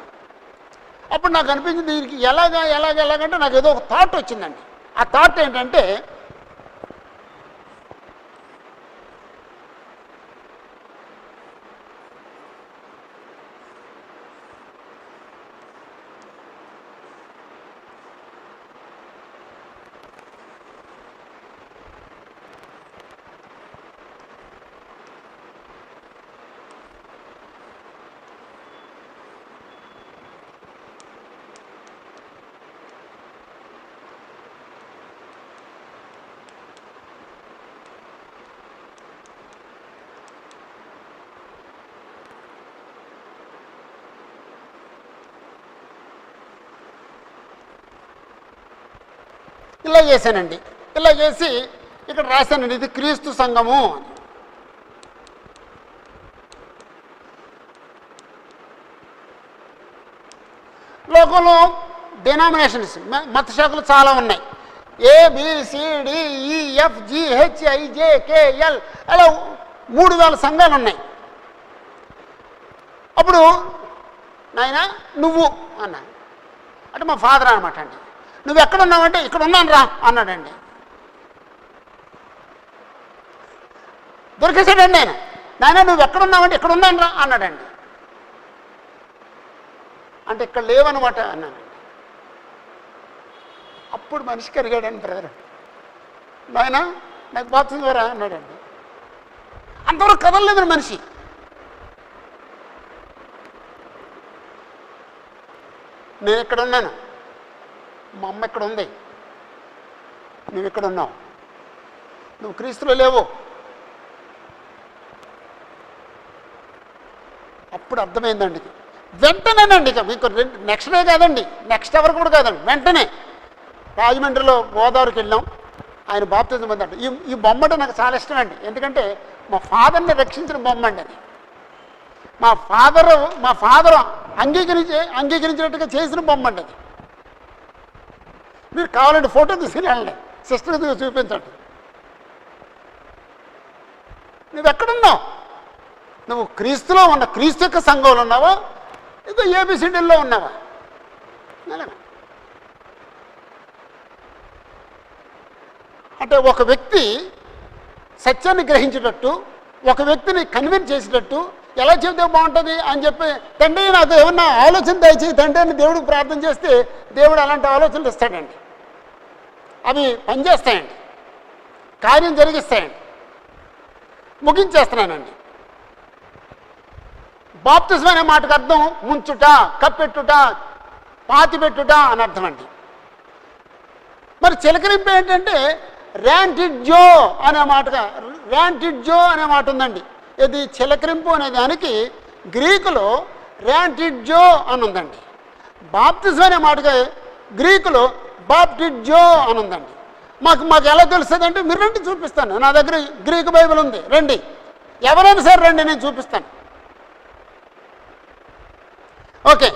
అప్పుడు నాకు అనిపించింది దీనికి ఎలాగంటే నాకు ఏదో ఒక థాట్ వచ్చిందండి. ఆ థాట్ ఏంటంటే, ఇలా చేశానండి. ఇలా చేసి ఇక్కడ రాశానండి, ఇది క్రీస్తు సంఘము అని. లోకంలో డినామినేషన్స్ మత శాఖలు చాలా ఉన్నాయి. ABCDEFGHIJKL అలా 3000 సంఘాలు ఉన్నాయి. అప్పుడు నాయన నువ్వు అన్నా అంటే మా ఫాదర్ అనమాట అండి. నువ్వు ఎక్కడున్నావంటే ఇక్కడ ఉన్నాను రా అన్నాడండి. దొరికేసాడండి నేను. నాయన నువ్వు ఎక్కడున్నావంటే ఇక్కడ ఉన్నాను రా అన్నాడండి. అంటే ఇక్కడ లేవన్నమాట అన్నానండి. అప్పుడు మనిషి కరిగాడండి బ్రదర్. నాయన నాకు బాప్తిజం ఇవ్వరా అన్నాడండి. అంతవరకు కదలలేదండి మనిషి. నేను ఇక్కడ ఉన్నాను, మా అమ్మ ఇక్కడ ఉంది, నువ్వు ఇక్కడ ఉన్నావు, నువ్వు క్రీస్తులో లేవు. అప్పుడు అర్థమైందండి. వెంటనేనండి, ఇక మీకు నెక్స్ట్ డే కాదండి, నెక్స్ట్ అవర్ కూడా కాదండి, వెంటనే రాజమండ్రిలో గోదావరికి వెళ్ళాం. ఆయన బాప్తిజం పొందాడు. ఈ బొమ్మ అంటే నాకు చాలా ఇష్టం అండి. ఎందుకంటే మా ఫాదర్ని రక్షించిన బొమ్మ అండి అది. మా ఫాదర్ అంగీకరించినట్టుగా చేసిన బొమ్మ అండి అది. మీరు కావాలంటే ఫోటో తీసుకెళ్ళండి, సిస్టర్కి చూపించండి. నువ్వు ఎక్కడున్నావు? నువ్వు క్రీస్తులో ఉన్న క్రీస్తు యొక్క సంఘంలో ఉన్నావా, ఇదో ఏబిసిడీల్లో ఉన్నావా? అంటే ఒక వ్యక్తి సత్యాన్ని గ్రహించేటట్టు, ఒక వ్యక్తిని కన్విన్స్ చేసేటట్టు ఎలా చెబితే బాగుంటుంది అని చెప్పి, తండ్రి నాకు ఏమన్నా ఆలోచన దయచేయి తండ్రి అని దేవుడికి ప్రార్థన చేస్తే దేవుడు అలాంటి ఆలోచనలు ఇస్తాడండి. అవి పనిచేస్తాయండి, కార్యం జరిగిస్తాయండి. ముగించేస్తున్నానండి. బాప్తిజం అనే మాటకు అర్థం ముంచుట, కప్పెట్టుట, పాతిపెట్టుట అని అర్థం అండి. మరి చిలకరింపు ఏంటంటే ర్యాంటిడ్జో అనే మాటగా, ర్యాంటిడ్జో అనే మాట ఉందండి. ఇది చిలకరింపు అనే దానికి గ్రీకులో ర్యాంటిడ్జో అని ఉందండి. బాప్తిజం అనే మాటగా గ్రీకులో బాప్టిడ్జో అని ఉందండి. మాకు ఎలా తెలుస్తుంది అంటే, మీరు రండి చూపిస్తాను, నా దగ్గర గ్రీకు బైబిల్ ఉంది, రండి, ఎవరైనా సరే రండి, నేను చూపిస్తాను. ఓకే,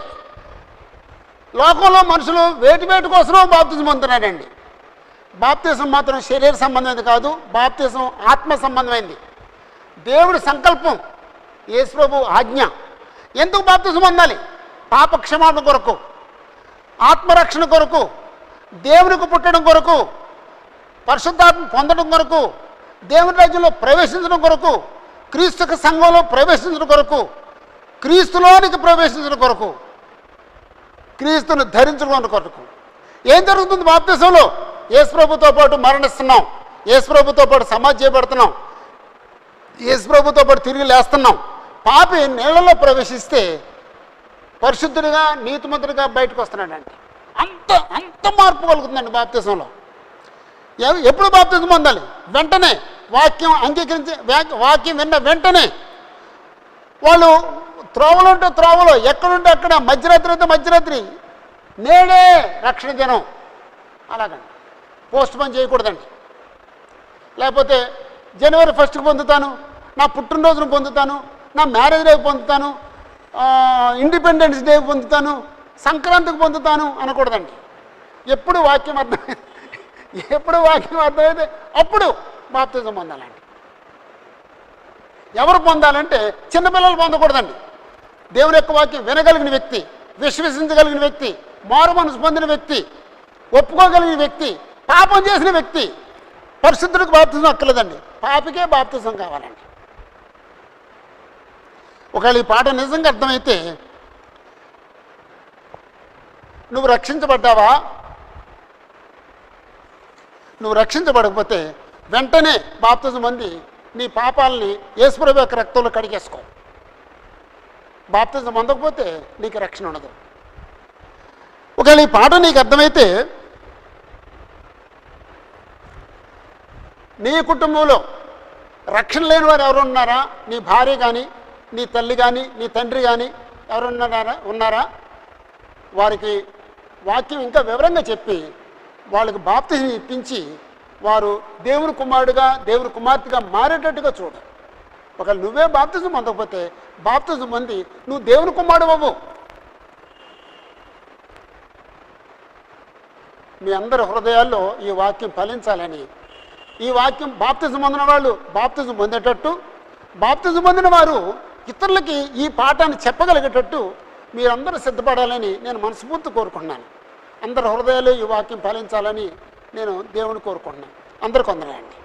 లోకంలో మనుషులు వేటి కోసమో బాప్తిజం పొందుతున్నాడండి. బాప్తిజం మాత్రం శరీర సంబంధమైనది కాదు, బాప్తిజం ఆత్మ సంబంధమైంది. దేవుడి సంకల్పం, యేసుప్రభు ఆజ్ఞ. ఎందుకు బాప్తిజం పొందాలి? పాప క్షమాపణ కొరకు, ఆత్మరక్షణ కొరకు, దేవునికి పుట్టడం కొరకు, పరిశుద్ధాత్మ పొందడం కొరకు, దేవుని రాజ్యంలో ప్రవేశించడం కొరకు, క్రీస్తు సంఘంలో ప్రవేశించడం కొరకు, క్రీస్తులోనికి ప్రవేశించడం కొరకు, క్రీస్తును ధరించడం కొరకు. ఏం జరుగుతుంది బాప్తిజంలో? యేసుప్రభుతో పాటు మరణిస్తున్నాం, యేసుప్రభుతో పాటు సమాధి చేయబడుతున్నాం, యేసుప్రభుతో పాటు తిరిగి లేస్తున్నాం. పాపి నీళ్ళలో ప్రవేశిస్తే పరిశుద్ధుడిగా నీతిమంతుడిగా బయటకు వస్తున్నాడండి. అంత మార్పు కలుగుతుందండి బాప్తిజంలో. ఎప్పుడు బాప్తిజం పొందాలి? వెంటనే వాక్యం అంగీకరించి, వాక్యం విన్న వెంటనే. వాళ్ళు త్రోవలు ఉంటే త్రోవలో, ఎక్కడుంటే అక్కడ, మధ్యరాత్రి అయితే మధ్యరాత్రి, నేడే రక్షణ దినం, అలాగండి. పోస్ట్ పోన్ చేయకూడదండి. లేకపోతే జనవరి 1కి పొందుతాను, నా పుట్టినరోజును పొందుతాను, నా మ్యారేజ్ డే పొందుతాను, ఇండిపెండెన్స్ డే పొందుతాను, సంక్రాంతికి పొందుతాను అనకూడదండి. ఎప్పుడు వాక్యం అర్థమైతే అప్పుడు బాప్తిజం పొందాలండి. ఎవరు పొందాలంటే చిన్నపిల్లలు పొందకూడదండి. దేవుని యొక్క వాక్యం వినగలిగిన వ్యక్తి, విశ్వసించగలిగిన వ్యక్తి, మారు మనసు పొందిన వ్యక్తి, ఒప్పుకోగలిగిన వ్యక్తి, పాపం చేసిన వ్యక్తి పరిశుద్ధుడికి బాప్తిజం అక్కర్లేదండి, పాపికే బాప్తిజం కావాలండి. ఒకవేళ ఈ పాట నిజంగా అర్థమైతే నువ్వు రక్షించబడ్డావా? నువ్వు రక్షించబడకపోతే వెంటనే బాప్తిజం పొంది నీ పాపాలని యేసుప్రభు యొక్క రక్తంలో కడిగేసుకో. బాప్తిజం పొందకపోతే నీకు రక్షణ ఉండదు. ఒకవేళ ఈ పాట నీకు అర్థమైతే నీ కుటుంబంలో రక్షణ లేని వారు ఎవరు ఉన్నారా? నీ భార్య కానీ, నీ తల్లి కానీ, నీ తండ్రి కానీ ఎవరు ఉన్నారా? వారికి వాక్యం ఇంకా వివరంగా చెప్పి వాళ్ళకి బాప్తిజం ఇప్పించి వారు దేవుని కుమారుడుగా, దేవుని కుమార్తెగా మారేటట్టుగా చూడు. ఒకవేళ నువ్వే బాప్తిజం పొందకపోతే బాప్తిజం పొంది నువ్వు దేవుని కుమారుడు అవ్వు. మీ అందరి హృదయాల్లో ఈ వాక్యం ఫలించాలని, ఈ వాక్యం బాప్తిజం పొందిన వాళ్ళు బాప్తిజం పొందేటట్టు, బాప్తిజం పొందిన వారు ఇతరులకి ఈ పాఠాన్ని చెప్పగలిగేటట్టు మీరందరూ సిద్ధపడాలని నేను మనస్ఫూర్తి కోరుకుంటున్నాను. అందరి హృదయాలు ఈ వాక్యం ఫలించాలని నేను దేవుని కోరుకుంటున్నాను. అందరికీ వందనాలండి.